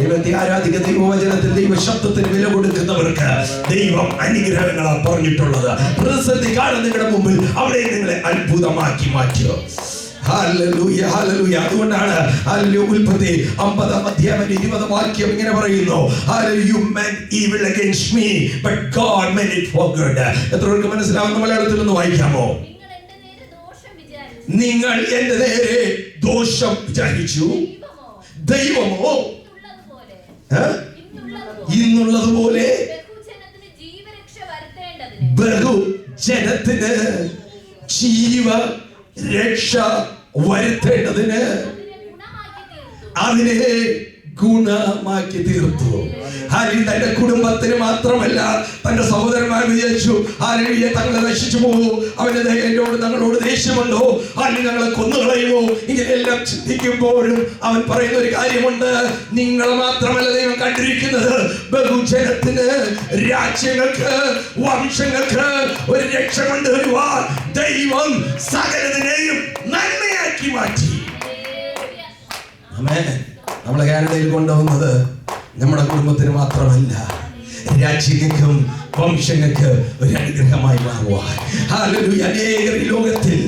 ദൈവത്തെ ആരാധിക്കുന്ന ദൈവവചനത്തിൽ ദൈവശബ്ദത്തിന് വില കൊടുക്കുന്നവർക്ക് ദൈവം അനുഗ്രഹങ്ങളാ പറഞ്ഞിട്ടുള്ളത്. പ്രതിസന്ധി കാലം നിങ്ങളുടെ മുമ്പിൽ അവിടെ നിങ്ങളെ അത്ഭുതമാക്കി മാറ്റുക. Hallelujah, hallelujah. അതുകൊണ്ടാണ് ഉൽപ്പത്തി 50-ാം അധ്യായം 20-ാം വാക്യം ഇങ്ങനെ പറയുന്നു, you meant evil against me but God meant it for good. എത്രയൊക്കെ മനസ്സിലാവുന്ന മലയാളത്തിൽ ഒന്ന് വായിക്കാമോ? നിങ്ങൾ എന്റെ നേരെ ദോഷം വിചാരിച്ചു, ദൈവമോ ഇന്നുള്ളതുപോലെ ബഹുജനത്തിന് ജീവരക്ഷ വരുത്തേണ്ടതിന് അതിനെ ഗുണമാക്കി തീർത്തു. തന്റെ കുടുംബത്തിന് മാത്രമല്ല, തന്റെ സഹോദരന്മാർ വിചാരിച്ചു തങ്ങളെ നശിച്ചു പോകും, അവന് എന്നോട് ഞങ്ങളോട് ദേഷ്യമുണ്ടോ, അല്ലെങ്കിൽ ഞങ്ങളെ കൊന്നുകളയുമോ, ഇങ്ങനെയെല്ലാം ചിന്തിക്കുമ്പോഴും അവൻ പറയുന്ന ഒരു കാര്യമുണ്ട്, നിങ്ങളെ മാത്രമല്ല ദൈവം കണ്ടിരിക്കുന്നത്, ബഹുജനത്തിന്, രാജ്യങ്ങൾക്ക്, വംശങ്ങൾക്ക് ഒരു രക്ഷ കൊണ്ടുവരുവാൻ ദൈവം സകലതിനെയും നന്മയാക്കി മാറ്റി. ആമേൻ. നമ്മളെ കാനഡയിൽ കൊണ്ടുവന്നത് നമ്മുടെ കുടുംബത്തിന് മാത്രമല്ല, രാജ്യങ്ങൾക്കും വംശങ്ങൾക്ക് ഒരു അനുഗ്രഹമായി മാറുവാൻ. ഹല്ലേലൂയ. അനേകർ ഈ ലോകത്തിൽ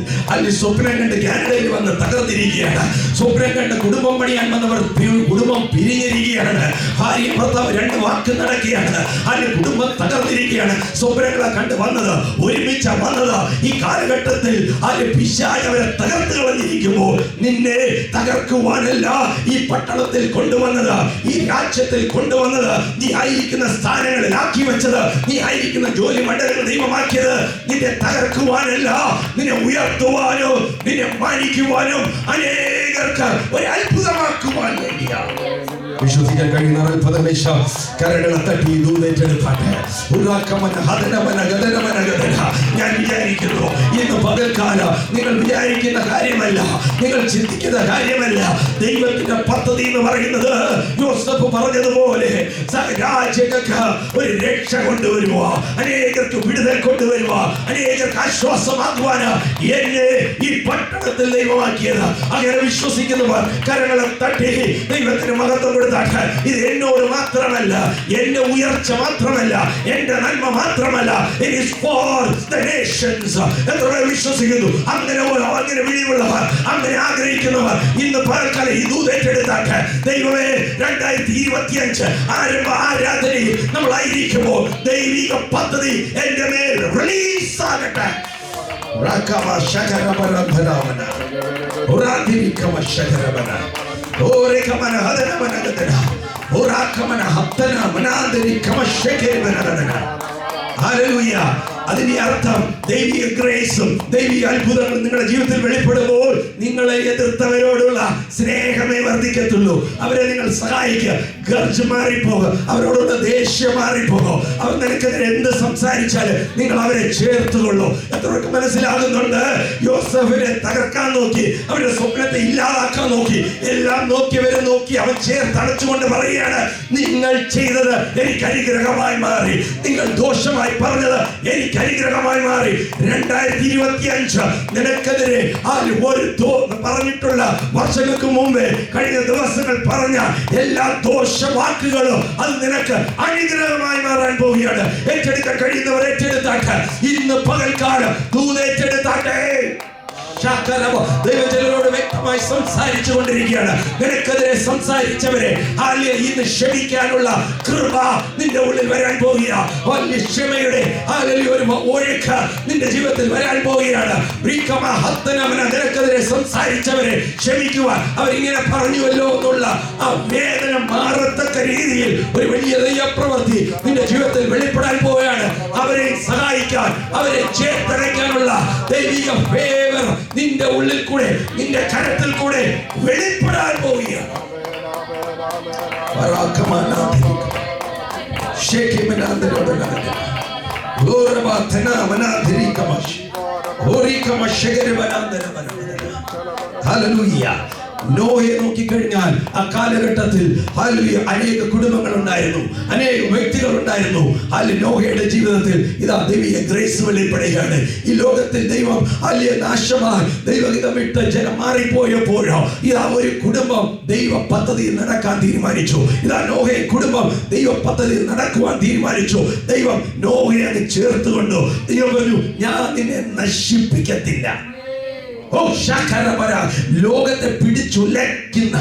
സ്വപ്നം കണ്ട് കാനഡയിൽ വന്ന് തകർന്നിരിക്കുകയാണ്. സ്വപ്നം കണ്ട് കുടുംബം പണിയാൻ വന്നവർ കുടുംബം പിരിഞ്ഞിരിക്കുകയാണ്. ഭാര്യ ഭർത്താവ് രണ്ട് വാക്ക് നടക്കുകയാണ്. കുടുംബം തകർന്നിരിക്കുകയാണ്. സ്വപ്നങ്ങളെ കണ്ട് വന്നത്, ഒരുമിച്ച വന്നത്. ഈ കാലഘട്ടത്തിൽ പിശാച് അവരെ തകർത്ത് കളഞ്ഞിരിക്കുമ്പോൾ നിന്നെ തകർക്കുവാനല്ല ഈ പട്ടണത്തിൽ കൊണ്ടുവന്നത്, ഈ രാജ്യത്തിൽ കൊണ്ടുവന്നത്, നീ ആയിരിക്കുന്ന സ്ഥാനങ്ങളിൽ ആക്കി വെച്ചത്, നീ ആയിരിക്കുന്ന ജോലി മണ്ഡലങ്ങൾ ദൈവമാക്കിയത് നിന്നെ തകർക്കുവാനല്ല, നിന്നെ ഉയർത്തുവാനും നിന്നെ മാനിക്കുവാനും അനേകർക്ക് ഒരു അത്ഭുതമാക്കുവാൻ വേണ്ടിയാണ്. വിശ്വസിക്കാൻ കഴിയുന്ന അത്ഭുതമേശ കരകളെ തട്ടി ദൂതേറ്റെടുത്താട്ടെ. ഞാൻ വിചാരിക്കുന്നു ഇന്ന് പകൽക്കാലം നിങ്ങൾ വിചാരിക്കുന്ന കാര്യമല്ല, നിങ്ങൾ ചിന്തിക്കുന്ന കാര്യമല്ല. ദൈവത്തിന്റെ പദ്ധതി എന്ന് പറയുന്നത് യോസേഫ് പറഞ്ഞതുപോലെ രാജ്യങ്ങൾക്ക് ഒരു രക്ഷ കൊണ്ടുവരുക, അനേകർക്ക് വിടുതൽ കൊണ്ടുവരുക, അനേകർക്ക് ആശ്വാസമാക്കുവാന് എന്നെ ഈ പട്ടണത്തിൽ ദൈവമാക്കിയത്. അങ്ങനെ വിശ്വസിക്കുന്നവർ കരങ്ങളെ തട്ടി ദൈവത്തിന് മഹത്വം കൊടുത്താട്ടെ. ഇത് എന്നോട് മാത്രമല്ല, എന്റെ ഉയർച്ച മാത്രമല്ല, എന്റെ നന്മ മാത്രമല്ല, it is for the nations. എത്ര വിശ്വസിക്കുന്നു? അങ്ങനെ വിളിവുള്ളവർ, അങ്ങനെ ആഗ്രഹിക്കുന്നവർ ഇന്ന് പകൽക്കാലം ഈ ദൂതേറ്റെടുത്താട്ടെ. ദൈവമേ, 2025 ആരംഭ ആരാധനയിൽ നമ്മളായിരിക്കുമ്പോൾ ദൈവിക പദ്ധതി എന്റെ മേൽ റിലീസ് ആകട്ടെ. അതിന്റെ അർത്ഥം ദൈവിക ഗ്രേസും ദൈവിക അത്ഭുതങ്ങളും നിങ്ങളുടെ ജീവിതത്തിൽ വെളിപ്പെടുമ്പോൾ നിങ്ങളെ എതിർത്തവരോടുള്ള സ്നേഹമേ വർദ്ധിക്കത്തുള്ളൂ. അവരെ നിങ്ങൾ സഹായിക്കുക. ഗർജ് മാറിപ്പോകും, അവരോടുള്ള ദേഷ്യം മാറിപ്പോകും. അവർ നിനക്കെതിരെ എന്ത് സംസാരിച്ചാലും നിങ്ങൾ അവരെ ചേർത്തുകൊള്ളൂ. എത്രയൊക്കെ മനസ്സിലാകുന്നുണ്ട്? യോസേഫിനെ തകർക്കാൻ നോക്കി, അവരുടെ സ്വപ്നത്തെ ഇല്ലാതാക്കാൻ നോക്കി, എല്ലാം നോക്കിയവരെ നോക്കി അവൻ ചേർത്തടച്ചുകൊണ്ട് പറയുകയാണ്, നിങ്ങൾ ചെയ്തത് എനിക്ക് അനുഗ്രഹമായി മാറി, നിങ്ങൾ ദോഷമായി പറഞ്ഞത് എനിക്ക് അനുഗ്രഹമായി മാറി. 2025 നിനക്കെതിരെ പറഞ്ഞിട്ടുള്ള വർഷങ്ങൾക്ക് മുമ്പേ കഴിഞ്ഞ ദിവസങ്ങൾ പറഞ്ഞ എല്ലാ ദോഷവാക്കുകളും അത് നിനക്ക് അനുഗ്രഹമായി മാറാൻ പോവുകയാണ്. ഏറ്റെടുക്കാൻ കഴിയുന്നവർ ഏറ്റെടുത്താട്ടെ. ഇന്ന് പകൽക്കാലം ദൂതേറ്റെടുത്താട്ടെ. ദൈവം ചിലരോട് വ്യക്തമായി സംസാരിച്ചു കൊണ്ടിരിക്കുകയാണ്. നിനക്കെതിരെ സംസാരിച്ചവരെ ഇന്ന് ക്ഷമിക്കാനുള്ള കൃപ നിന്റെ ഉള്ളിൽ വരാൻ പോവുകയാണ്. വലിയ ക്ഷമയുടെ ഒരു ഒഴുക്ക് നിന്റെ ജീവിതത്തിൽ വരാൻ പോവുകയാണ്. നിനക്കെതിരെ സംസാരിച്ചവരെ ക്ഷമിക്കുവാൻ അവരിങ്ങനെ പറഞ്ഞുവല്ലോ എന്നുള്ള ആ വേദന മാറത്തക്ക രീതിയിൽ ഒരു വലിയ ദൈവപ്രവൃത്തി നിന്റെ ജീവിതത്തിൽ വെളിപ്പെടാൻ പോവുകയാണ്. അവരെ സഹായിക്കാൻ, അവരെ ചേർത്തടയ്ക്കാനുള്ള ദൈവിക ഫേവർ നിന്റെ ഉള്ളിൽ കൂടെ, നിന്റെ കരത്തിൽ കൂടെ വെളിപ്പെടാൻ പോവുകയാണ്. നോഹയെ നോക്കിക്കഴിഞ്ഞാൽ ആ കാലഘട്ടത്തിൽ അനേക കുടുംബങ്ങൾ ഉണ്ടായിരുന്നു, അനേക വ്യക്തികൾ ഉണ്ടായിരുന്നു. നോഹയുടെ ജീവിതത്തിൽ ഇതാ ദൈവിക ഗ്രേസ് വെളിപ്പെടുകയാണ്. ഈ ലോകത്തിൽ ദൈവം നാശമായി ദൈവഹിതം വിട്ട് ജനം മാറിപ്പോയപ്പോഴോ ഇതാ ഒരു കുടുംബം ദൈവ പദ്ധതിയിൽ നടക്കാൻ തീരുമാനിച്ചു. ഇതാ നോഹയെ കുടുംബം ദൈവ പദ്ധതിയിൽ നടക്കുവാൻ തീരുമാനിച്ചു. ദൈവം നോഹയെ അങ്ങ് ചേർത്തുകൊണ്ടു. ദൈവം പറഞ്ഞു, ഞാൻ നിന്നെ നശിപ്പിക്കത്തില്ല. ലോകത്തെ പിടിച്ചുലയ്ക്കുന്ന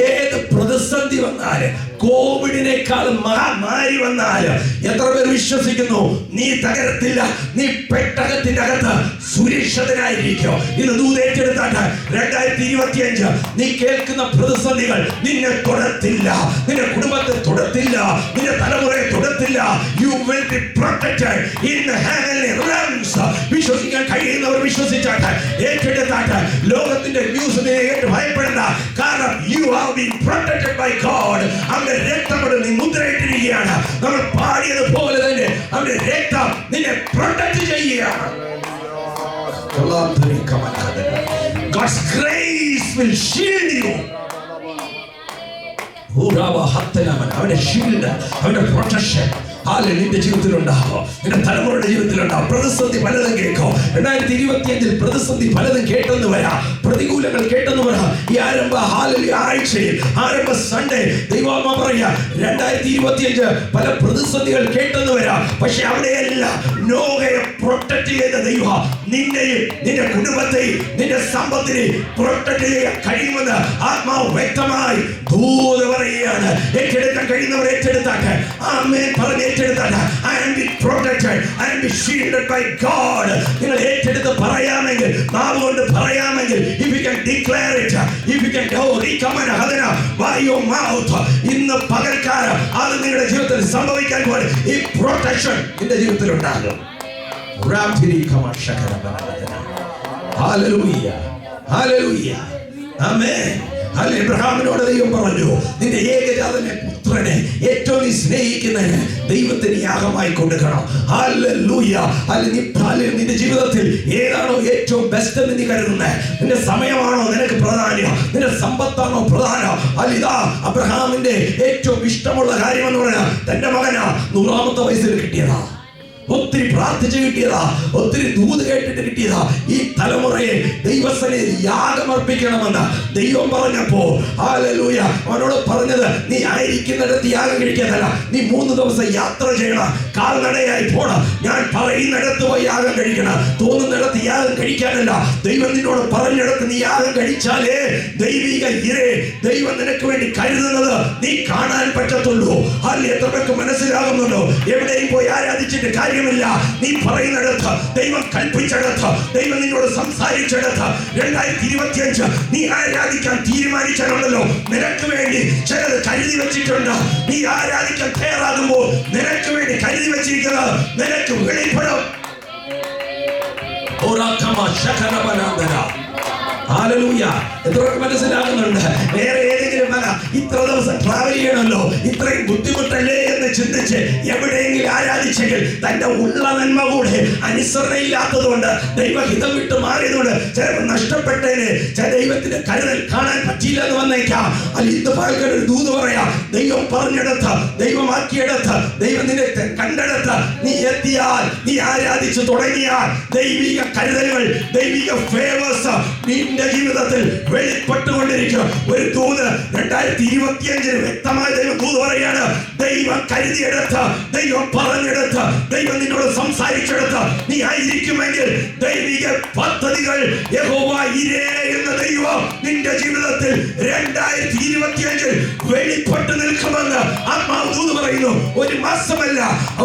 ഏത് പ്രതിസന്ധി വന്നാലും, കോവിഡിനേക്കാളും മഹാമാരി വന്നാലും എത്ര പേർ വിശ്വസിക്കുന്നു നീ തകരത്തില്ല, നീ പെട്ടകത്തിന്റെ അകത്ത് സുരക്ഷിതനായിരിക്കും? ഇന്ന് ദൂതേറ്റെടുത്താട്ട് 2025 നീ കേൾക്കുന്ന പ്രതിസന്ധികൾ നിന്നെ തൊടത്തില്ല, നിന്റെ കുടുംബത്തെ തൊടത്തില്ല, നിന്റെ തലമുറയെ തൊടത്തില്ല. You will be protected in the heavenly realms. വിശ്വസിക്കാൻ കഴിയുന്നവർ വിശ്വസിച്ചാട്ട് ഏറ്റെടുത്താട്ട് ലോകത്തിന്റെ ന്യൂസ് കേട്ട് ഭയപ്പെടേണ്ട. കാരണം you have been protected by God. അവന്റെ രക്തം നീ മുദ്രയിട്ടിരിക്കുകയാണ്. നമ്മൾ പാടിയതുപോലെ തന്നെ അവന്റെ രക്തം നിന്നെ പ്രൊട്ടക്ട് ചെയ്യുകയാണ്. God's grace will shield you. അവന്റെ ഷീൽഡ്, അവന്റെ പ്രൊട്ടക്ഷൻ നിന്റെ ജീവിതത്തിലുണ്ടാകും, നിന്റെ തലമുറയുടെ ജീവിതത്തിലുണ്ടാകും. പ്രതിസന്ധി പലതും കേൾക്കും. 2025 പ്രതിസന്ധി പലതും കേട്ടെന്ന് വരാം, പ്രതികൂലങ്ങൾ കേട്ടെന്ന് വരാം. ഈ ആഴ്ചയിൽ ആരംഭ സൺഡേ ദൈവാത്മാ പറയാ 2025 പല പ്രതിസന്ധികൾ കേട്ടെന്ന് വരാം. പക്ഷെ അവിടെയെല്ലാം നോഹയെ പ്രൊട്ടക്ട് ചെയ്ത ദൈവം നിന്നെയും നിന്റെ കുടുംബത്തെയും നിന്റെ സമ്പത്തിനെയും പ്രൊട്ടക്ട് ചെയ്യാൻ കഴിയുമെന്ന് ആത്മാവ് വ്യക്തമായി ദൂത പറയുകയാണ്. ഏറ്റെടുക്കാൻ കഴിയുന്നവർ ഏറ്റെടുത്താട്ടെ. ആമേൻ പറഞ്ഞ് ഏറ്റെടുത്താട്ടെ. I am being protected, I am being shielded by God. നിങ്ങൾ ഏറ്റെടുത്ത് പറയാമെങ്കിൽ, നാവ് കൊണ്ട് പറയാമെങ്കിൽ, if you can declare it, if you can by your mouth, ഇന്ന് പകൽക്കാലം അത് നിങ്ങളുടെ ജീവിതത്തിൽ സംഭവിക്കാൻ പോലെ ഈ പ്രൊട്ടക്ഷൻ നിന്റെ ജീവിതത്തിൽ ഉണ്ടാകും. ഹല്ലേലൂയ, ഹല്ലേലൂയ, ആമേൻ. അബ്രഹാമിനോട് ദൈവം പറഞ്ഞു, നിന്റെ ഏകജാതനെ പുത്രനെ ഏറ്റവും നീ സ്നേഹിക്കുന്നതിന് ദൈവത്തിന് യാഗമായി കൊടുക്കണം. ഹല്ലേലൂയ. നിന്റെ ജീവിതത്തിൽ ഏതാണോ ഏറ്റവും ബെസ്റ്റ് എന്ന് നീ കരുതുന്നത്? നിന്റെ സമയമാണോ നിനക്ക് പ്രധാനം? നിന്റെ സമ്പത്താണോ പ്രധാനം? ഇതാ അബ്രഹാമിന്റെ ഏറ്റവും ഇഷ്ടമുള്ള കാര്യം എന്ന് പറഞ്ഞാൽ തന്റെ മകനാ 100ാമത്തെ വയസ്സിൽ കിട്ടിയതാ. ഒത്തിരി പ്രാർത്ഥിച്ച് കിട്ടിയതാ, ഒത്തിരി ദൂത് കേട്ടിട്ട് കിട്ടിയതാ. ഈ തലമുറയെ ദൈവസന്നിധിയിൽ യാഗമർപ്പിക്കണമെന്ന് ദൈവം പറഞ്ഞപ്പോ ഹല്ലേലൂയ അവനോട് പറഞ്ഞത്, നീ ആയിരിക്കുന്നിടത്ത് യാഗം കഴിക്കാനല്ല, നീ 3 ദിവസം യാത്ര ചെയ്യണം, കാൽനടയായി പോണം. ഞാൻ പറയുന്നിടത്ത് പോയി യാഗം കഴിക്കണം, തോന്നുന്നിടത്ത് യാഗം കഴിക്കാനല്ല. ദൈവം നിന്നോട് പറഞ്ഞിടത്ത് നീ യാഗം കഴിച്ചാലേ ദൈവിക ഇരയെ ദൈവം നിനക്ക് വേണ്ടി കരുതുന്നത് നീ കാണാൻ പറ്റത്തുള്ളൂ. എത്ര പേർക്ക് മനസ്സിലാകുന്നുണ്ടോ? എവിടെയും പോയി ആരാധിച്ചിട്ട് കാര്യം കാര്യമില്ല. നീ പറയുന്നിടത്ത്, ദൈവം കൽപ്പിച്ചിടത്ത്, ദൈവം നിന്നോട് സംസാരിച്ചിടത്ത് 2025 നീ ആരാധിക്കാൻ തീരുമാനിച്ചാലുണ്ടല്ലോ, നിനക്ക് വേണ്ടി ചിലത് കരുതി വെച്ചിട്ടുണ്ട്. നീ ആരാധിക്കാൻ തയ്യാറാകുമ്പോൾ നിനക്ക് വേണ്ടി കരുതി വെച്ചിരിക്കുന്നത് നിനക്ക് വെളിപ്പെടും. ഹല്ലേലൂയ. എത്ര മനസ്സിലാകുന്നുണ്ട്? വേറെ ഏതെങ്കിലും മല ഇത്ര ദിവസം ട്രാവൽ ചെയ്യണമല്ലോ, ഇത്രയും ബുദ്ധിമുട്ടല്ലേ എന്ന് ചിന്തിച്ച് എവിടെയെങ്കിലും ആരാധിച്ചെങ്കിൽ തന്റെ ഉള്ള നന്മ കൂടെ അനുസരണയില്ലാത്തത് കൊണ്ട്, ദൈവഹിതം വിട്ട് മാറിയതുകൊണ്ട് ചിലപ്പോൾ നഷ്ടപ്പെട്ടതിന് ദൈവത്തിന്റെ കരുതൽ കാണാൻ പറ്റിയില്ല എന്ന് വന്നേക്കാം. അല്ലെങ്കിൽ ഇന്ന് പകൽ ഒരു ദൂത് പറയാം, ദൈവം പറഞ്ഞെടുത്ത്, ദൈവമാക്കിയെടുത്ത്, ദൈവം നിന്നെ കണ്ടെടുത്ത് നീ എത്തിയാൽ, നീ ആരാധിച്ചു തുടങ്ങിയാൽ ദൈവിക കരുതലുകൾ, ദൈവിക ഫേവേഴ്സ് നിന്റെ ജീവിതത്തിൽ വെളിപ്പെട്ടുകൊണ്ടിരിക്കും. ഒരു ദൂത് 2025 വ്യക്തമായ ദൈവം ദൂത് പറയാണ്, ദൈവം കരുതിയെടുത്ത്, ദൈവം പറഞ്ഞെടുത്ത്, ദൈവം നിന്നോട് സംസാരിച്ചെടുത്ത് നീ ആയിരിക്കുമെങ്കിൽ ദൈവിക പദ്ധതികൾ യഹോവ ഇരേ എന്ന ദൈവം നിന്റെ ജീവിതത്തിൽ 2025 വെളിപ്പെട്ട് നിൽക്കുമെന്ന് ആത്മാവ് ദൂത് പറയുന്നു. ഒരു മാസമല്ല,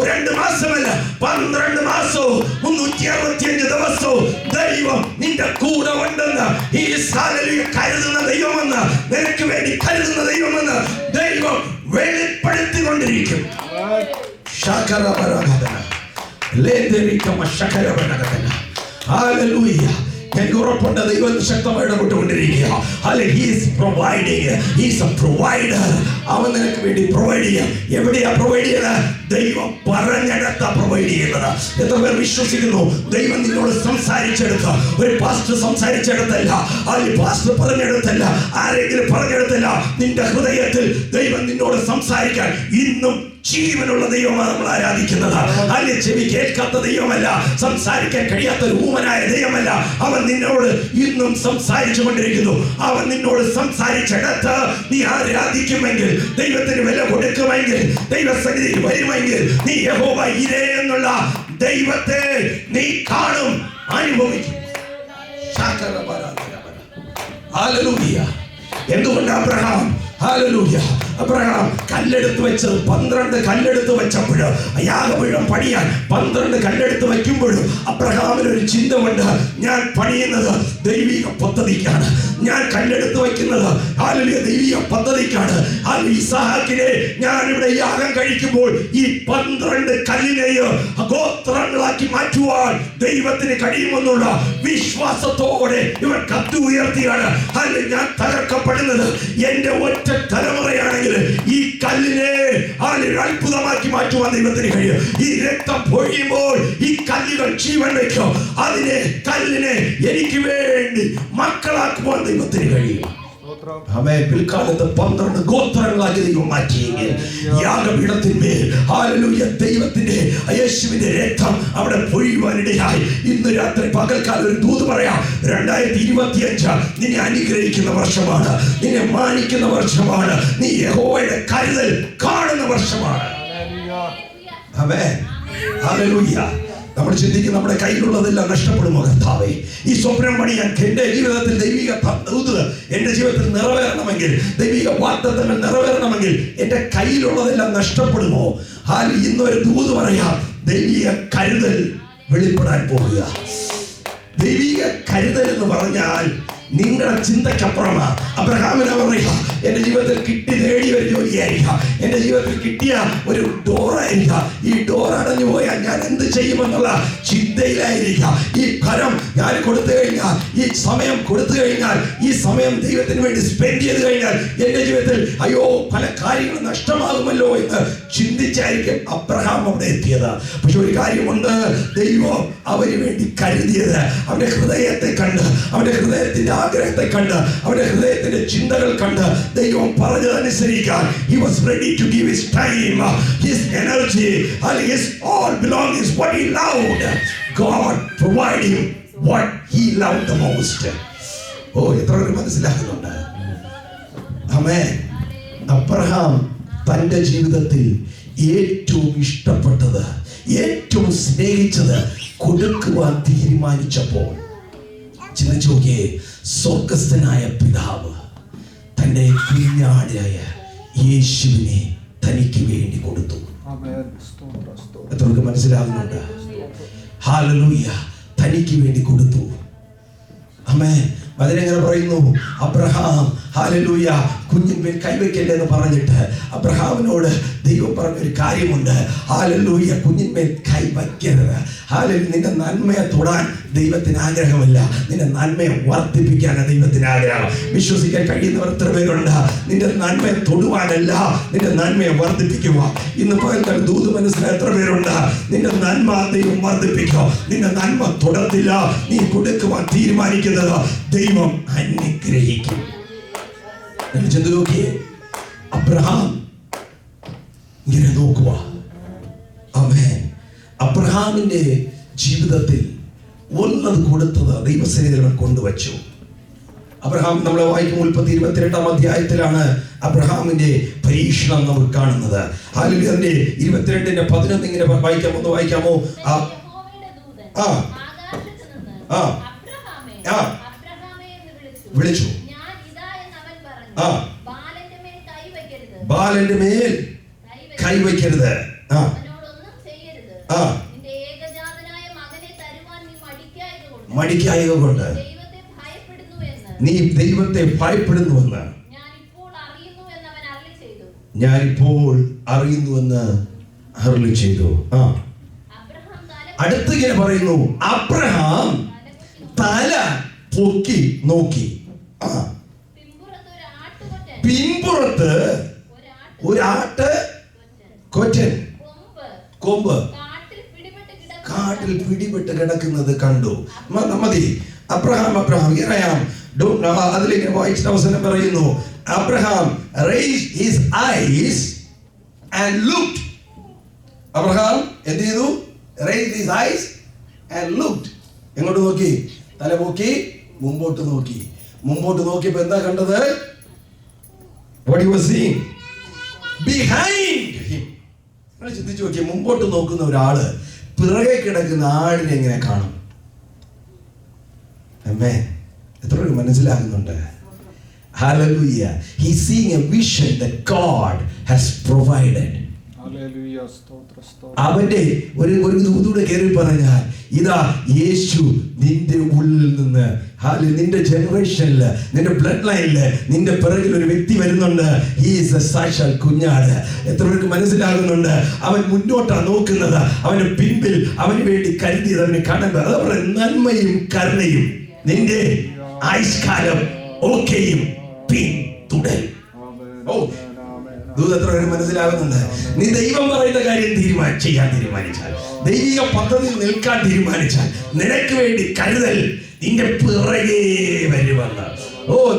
2 മാസമല്ല, 12 മാസവും 365 ദിവസവും ദൈവം നിന്റെ കൂടെ ഉണ്ടെന്ന്, ഈ സാലറിയെ കരുതുന്ന ദൈവമെന്ന്, നിനക്ക് വേണ്ടി കരുതുന്ന ദൈവമെന്ന് ദൈവം വെളിപ്പെടുത്തിക്കൊണ്ടിരിക്കും. എനിക്ക് ഉറപ്പുണ്ട് ദൈവം ശക്തമായി ഇടപെട്ടുകൊണ്ടിരിക്കുക. അവൻ നിനക്ക് വേണ്ടി പ്രൊവൈഡ് ചെയ്യാം. എവിടെയാ പ്രൊവൈഡ് ചെയ്യുന്നത്? ദൈവം പറഞ്ഞെടുത്ത പ്രൊവൈഡ് ചെയ്യുന്നത്. എത്ര പേർ വിശ്വസിക്കുന്നു? ദൈവം നിന്നോട് സംസാരിച്ചെടുത്ത, ഒരു പാസ്റ്റർ സംസാരിച്ചെടുത്തല്ല, അല്ലെങ്കിൽ പാസ്റ്റർ പറഞ്ഞെടുത്തല്ല, ആരെങ്കിലും പറഞ്ഞെടുത്തല്ല, നിന്റെ ഹൃദയത്തിൽ ദൈവം നിന്നോട് സംസാരിക്കാൻ ഇന്നും ജീവനുള്ള ദൈവമാണ് നമ്മൾ ആരാധിക്കുന്നത്. അല്ലെ ചെവി കേൾക്കാത്ത ദൈവമല്ല, സംസാരിക്കാൻ കഴിയാത്ത ഒരു ഊമനായ ദൈവമല്ല. അവൻ നിന്നോട് ഇന്നും സംസാരിച്ചു കൊണ്ടിരിക്കുന്നു. അവൻ നിന്നോട് സംസാരിച്ചെടുത്ത് നീ ആരാധിക്കുമെങ്കിൽ, ദൈവത്തിന് വില കൊടുക്കുമെങ്കിൽ, ദൈവസന്നിധിയിൽ വരുമെങ്കിൽ, നീ യഹോവ ഇരേ എന്നുള്ള ദൈവത്തെ നീ കാണും, അനുഭവിക്കും. എന്തുകൊണ്ട് അബ്രഹാം കല്ലെടുത്ത് വെച്ചത് 12 കല്ലെടുത്ത് വെച്ചപ്പോൾ, യാഗപീഠം പണിയാൻ 12 കല്ലെടുത്ത് വെക്കുമ്പോഴും അബ്രഹാമിന് ഒരു ചിന്തമുണ്ട്, ഞാൻ പണിയുന്നത് ദൈവിക പദ്ധതിക്കാണ്, ഞാൻ കല്ലെടുത്ത് വെക്കുന്നത് ദൈവിക പദ്ധതിക്കാണ്. ഇസ്ഹാക്കിനെ ഞാൻ ഇവിടെ യാഗം കഴിക്കുമ്പോൾ ഈ 12 കല്ലിനെയോ ഗോത്രങ്ങളാക്കി മാറ്റുവാൻ ദൈവത്തിന് കഴിയുമെന്നുള്ള വിശ്വാസത്തോടെ ഇവർ കത്തി ഉയർത്തിയാണ്. അല്ലെങ്കിൽ ഞാൻ തകർക്കപ്പെടുന്നത് എന്റെ ഒറ്റ തലമുറയാണെങ്കിൽ ഈ കല്ലിനെ അത്ഭുതമാക്കി മാറ്റുവാൻ ദൈവത്തിന് കഴിയും. ഈ രക്തം പൊഴിയുമ്പോൾ ഈ കല്ലുകൾ ജീവൻ വെക്കും. അതിനെ കല്ലിനെ എനിക്ക് വേണ്ടി മക്കളാക്കുവാൻ ദൈവത്തിന് കഴിയും. പിൽക്കാലത്ത് 12 ഗോത്രങ്ങളാക്കി ദൈവം മാറ്റിയെങ്കിൽ യാഗപീഠത്തിന്മേൽ ദൈവത്തിന്റെ യേശുവിന്റെ രക്തം അവിടെ പൊഴിയുവാനിടയായി. ഇന്ന് രാത്രി പകൽക്കാലം ഒരു ദൂത് പറയാം, 2025 നിന്നെ അനുഗ്രഹിക്കുന്ന വർഷമാണ്, നിന്നെ മാനിക്കുന്ന വർഷമാണ്, നീ യഹോവയുടെ കരുതൽ കാണുന്ന വർഷമാണ്. നമ്മൾ ചിന്തിക്കും നമ്മുടെ കയ്യിലുള്ളതെല്ലാം നഷ്ടപ്പെടുമോ കർത്താവേ? ഈ സ്വപ്നം പണിയാൻ എന്റെ ജീവിതത്തിൽ ദൈവിക എന്റെ ജീവിതത്തിൽ നിറവേറണമെങ്കിൽ, ദൈവിക വാഗ്ദത്തങ്ങൾ നിറവേറണമെങ്കിൽ എന്റെ കയ്യിലുള്ളതെല്ലാം നഷ്ടപ്പെടുമോ? ഇന്നൊരു ദൂത് പറയാം, ദൈവിക കരുതൽ വെളിപ്പെടാൻ പോവുക. ദൈവിക കരുതൽ എന്ന് പറഞ്ഞാൽ നിങ്ങളുടെ ചിന്തക്കപ്പുറമാണ്. അബ്രഹാമിനെ പറയുക, എന്റെ ജീവിതത്തിൽ കിട്ടി നേടിയ ഒരു ജോലിയായിരിക്കാം, എന്റെ ജീവിതത്തിൽ കിട്ടിയ ഒരു ഡോറായിരിക്കാം, ഈ ഡോർ അടഞ്ഞു പോയാൽ ഞാൻ എന്ത് ചെയ്യുമെന്നുള്ള ചിന്തയിലായിരിക്കാം. ഈ ഫലം ഞാൻ കൊടുത്തു കഴിഞ്ഞാൽ, ഈ സമയം കൊടുത്തു കഴിഞ്ഞാൽ, ഈ സമയം ദൈവത്തിന് വേണ്ടി സ്പെൻഡ് ചെയ്ത് കഴിഞ്ഞാൽ എന്റെ ജീവിതത്തിൽ അയ്യോ പല കാര്യങ്ങളും നഷ്ടമാകുമല്ലോ എന്ന് ചിന്തിച്ചായിരിക്കും അബ്രഹാം അവിടെ എത്തിയത്. പക്ഷെ ഒരു കാര്യമുണ്ട്, ദൈവം അവന് വേണ്ടി കരുതിയത്. അവന്റെ ഹൃദയത്തെ കണ്ട്, അവന്റെ ഹൃദയത്തിന്റെ ആഗ്രഹത്തെ കണ്ട്, അവന്റെ ഹൃദയത്തിന്റെ ചിന്തകൾ കണ്ട് ദൈവം പറഞ്ഞതനുസരിക്കാൻ he was ready to give his time, his energy, and his all belongings, what he loved. God provided him what he loved the most. എത്ര പേര് മനസ്സിലാക്കുന്നുണ്ട്? ആമേൻ. അബ്രഹാം തന്റെ ജീവിതത്തിൽ ഏറ്റവും ഇഷ്ടപ്പെട്ടത്, ഏറ്റവും സ്നേഹിച്ചത് കൊടുക്കുവാൻ തീരുമാനിച്ചപ്പോൾ ചിന്തിച്ചു നോക്കിയേ, സ്വർഗസ്ഥനായ പിതാവ് തന്റെ കുഞ്ഞാടായ യേശുവിനെ തനിക്ക് വേണ്ടി കൊടുത്തു. എത്രയൊക്കെ മനസ്സിലാകുന്നുണ്ട്? ഹല്ലേലൂയ. തനിക്ക് വേണ്ടി കൊടുത്തു. ആമേൻ. അതിനെങ്ങനെ പറയുന്നു? അബ്രഹാം ഹല്ലേലൂയ കുഞ്ഞിന്മേൽ കൈവയ്ക്കല്ലേ എന്ന് പറഞ്ഞിട്ട് അബ്രഹാമിനോട് ദൈവം പറഞ്ഞൊരു കാര്യമുണ്ട്. ഹല്ലേലൂയ, കുഞ്ഞിന്മേൽ കൈവയ്ക്കരുത്. ഹല്ലേലൂയ, നിന്റെ നന്മയെ തൊടാൻ ദൈവത്തിന് ആഗ്രഹമില്ല, നിന്റെ നന്മയെ വർദ്ധിപ്പിക്കാനാണ് ദൈവത്തിന് ആഗ്രഹം. വിശ്വസിക്കാൻ കഴിയുന്നവർ എത്ര പേരുണ്ട്? നിന്റെ നന്മയെ തൊടുവാനല്ല, നിന്റെ നന്മയെ വർദ്ധിപ്പിക്കുക. ഇന്ന് പകൽ ദൂത് മനസ്സിലായ എത്ര പേരുണ്ട്? നിന്റെ നന്മ ദൈവം വർദ്ധിപ്പിക്കുക. നിന്റെ നന്മ തുടർന്നില്ല, നീ കൊടുക്കുവാൻ തീരുമാനിക്കുന്നത് ദൈവം അനുഗ്രഹിക്കും. ചിന്ത നോക്കിയേ, അബ്രഹാം ഇങ്ങനെ നോക്കുക. ആമേൻ. അബ്രഹാമിന്റെ ജീവിതത്തിൽ ഉള്ളത് കൊടുത്തത് ദൈവസന്നിധിയിൽ കൊണ്ടുവച്ചു. അബ്രഹാം, നമ്മൾ വായിക്കും ഉൽപ്പത്തി 22-ാം അധ്യായത്തിലാണ് അബ്രഹാമിന്റെ പരീക്ഷണം നമുക്ക് കാണുന്നത്. ഹല്ലേലൂയ. അതിന്റെ 22-11 ഇങ്ങനെ വായിക്കാമോ? ഒന്ന് വായിക്കാമോ? വിളിച്ചു. ബാലന്റെ മേൽ കൈവയ്ക്കരുത്. മടിക്കായക കൊണ്ട് നീ ദൈവത്തെ ഭയപ്പെടുന്നുവെന്ന് ഞാനിപ്പോൾ അറിയുന്നുവെന്ന് അരുളി ചെയ്തു. അടുത്തിങ്ങനെ പറയുന്നു, അബ്രഹാം തല പൊക്കി നോക്കി. പിൻപുറത്ത് ഒരാട്ട് കൊറ്റൻ കൊമ്പ് കാട്ടിൽ പിടിപെട്ട് കിടക്കുന്നത് കണ്ടു. മതി. അബ്രഹാം അതിലേക്ക് വായിച്ചിട്ട് അവസാനം പറയുന്നു, Abraham raised his eyes and looked. Abraham എന്ത് ചെയ്തു? raised his eyes and looked. എങ്ങോട്ട് നോക്കി? തല പൊക്കി മുമ്പോട്ട് നോക്കി. മുമ്പോട്ട് നോക്കിയപ്പോ എന്താ കണ്ടത്? What he was seeing behind him. ചിന്തിച്ചു നോക്കിയ, മുമ്പോട്ട് നോക്കുന്ന ഒരാള് പിറകെ കിടക്കുന്ന ആടിനെ എങ്ങനെ കാണും? ആമേൻ. എത്ര പേർക്ക് മനസ്സിലാകുന്നുണ്ട്? Hallelujah. He's seeing a vision that God has provided. അവന്റെ ഒരു ദൂതൂടെ കയറി പറഞ്ഞാൽ, ഇതാ യേശു നിന്റെ ഉള്ളിൽ നിന്ന്, നിന്റെ ജനറേഷനില്, നിന്റെ ബ്ലഡ് ലൈനില്, നിന്റെ പിറകിൽ ഒരു വ്യക്തി വരുന്നുണ്ട്. ഹി ഈസ് എ സാക്ഷാൽ കുഞ്ഞാട്. എത്ര പേർക്ക് മനസ്സിലാകുന്നുണ്ട്? അവൻ മുന്നോട്ടാണ് നോക്കുന്നത്. അവന് പിൻപിൽ അവന് വേണ്ടി കരുതിയത് അവന് കാണുന്നത്. അതേപോലെ നന്മയും കരുണയും നിന്റെ ആയുഷ്കാലം ഒക്കെയും പിന്തുടരും. എത്ര പേര് മനസ്സിലാകുന്നുണ്ട്? നീ ദൈവം പറയുന്ന കാര്യം ചെയ്യാൻ തീരുമാനിച്ചാൽ, ദൈവിക പദ്ധതിയിൽ നിൽക്കാൻ തീരുമാനിച്ചാൽ, നിനക്ക് വേണ്ടി കരുതൽ നിന്റെ പിറകെ വരുമെന്ന്.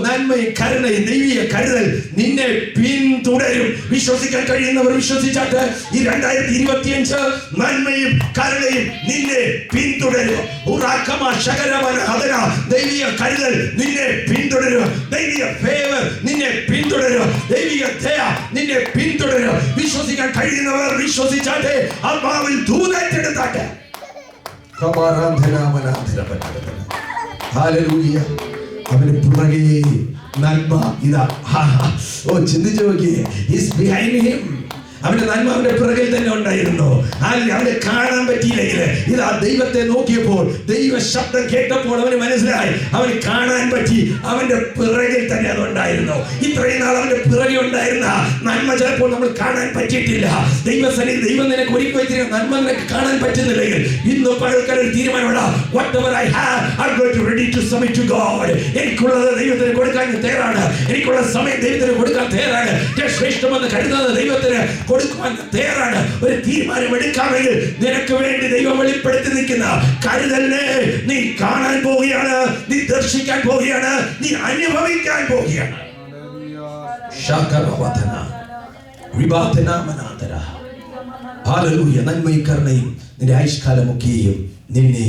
നന്മയും കരുണയും ദൈവിക കരുതൽ നിന്നെ പിന്തുടരും. വിശ്വസിക്കാൻ കഴിയുന്നവർ വിശ്വസിച്ചാട്ട് ഈ 2025 നന്മയും കരുണയും നിന്നെ പിന്തുടരും. ദൈവിക കരുതൽ നിന്നെ പിന്തുടരും. ദൈവിക ഫേവർ നിന്നെ പിന്തുടരും. ദൈവിക ദയ നിന്നെ പിന്തുടരും. വിശ്വസിക്കാൻ കഴിയുന്നവർ വിശ്വസിച്ചാട്ടെ, ആത്മാവിൽ ദൂതേറ്റെടുത്താട്ടെ. ഹല്ലേലൂയ. അവന് പുറകെ നന്മ. ഇതാ ചിന്തിച്ചു നോക്കിയേ, ഈസ് ബിഹൈൻഡ് ഹിം. അവന്റെ നന്മ അവന്റെ പിറകിൽ തന്നെ ഉണ്ടായിരുന്നു. അവനെ കാണാൻ പറ്റിയില്ലെങ്കിൽ, ഇതാ ദൈവത്തെ നോക്കിയപ്പോൾ, ദൈവ ശബ്ദം കേട്ടപ്പോൾ അവന് മനസ്സിലായി, അവന് കാണാൻ പറ്റി. അവന്റെ പിറകിൽ തന്നെ അത് ഉണ്ടായിരുന്നു. ഇത്രയും നാൾ അവന്റെ പിറകിൽ ഉണ്ടായിരുന്ന നന്മ ചിലപ്പോൾ നമ്മൾ കാണാൻ പറ്റിയിട്ടില്ല. ദൈവസന്നിധി ദൈവം നിനക്ക് ഒരുക്കി വെച്ചിരിക്കുന്ന നന്മ നിനക്ക് കാണാൻ പറ്റുന്നില്ലെങ്കിൽ, ഇന്ന് പകൽക്കാലം ഒരു തീരുമാനമുള്ള, whatever I have, I'm going to ready to submit to God. എനിക്കുള്ളത് ദൈവത്തിന് കൊടുക്കാൻ തയ്യാറാണ്. എനിക്കുള്ള സമയം ദൈവത്തിന് കൊടുക്കാൻ തയ്യാറാണ്. ശ്രേഷ്ഠമെന്ന് കരുതുന്നത് ദൈവത്തിന് കൊടുക്കുവാൻ തയ്യാറാണ്. ഒരു തീരുമാനം എടുക്കാമെങ്കിൽ നിനക്ക് വേണ്ടി ദൈവം വെളിപ്പെടുത്തി നിൽക്കുന്ന കരുതലിനെ നീ കാണാൻ പോവുകയാണ്, നീ ദർശിക്കാൻ പോവുകയാണ്, നീ അനുഭവിക്കാൻ പോവുകയാണ്. നന്മയും കരുണയും നിന്റെ ആയുഷ്കാലമൊക്കെയും നിന്നെ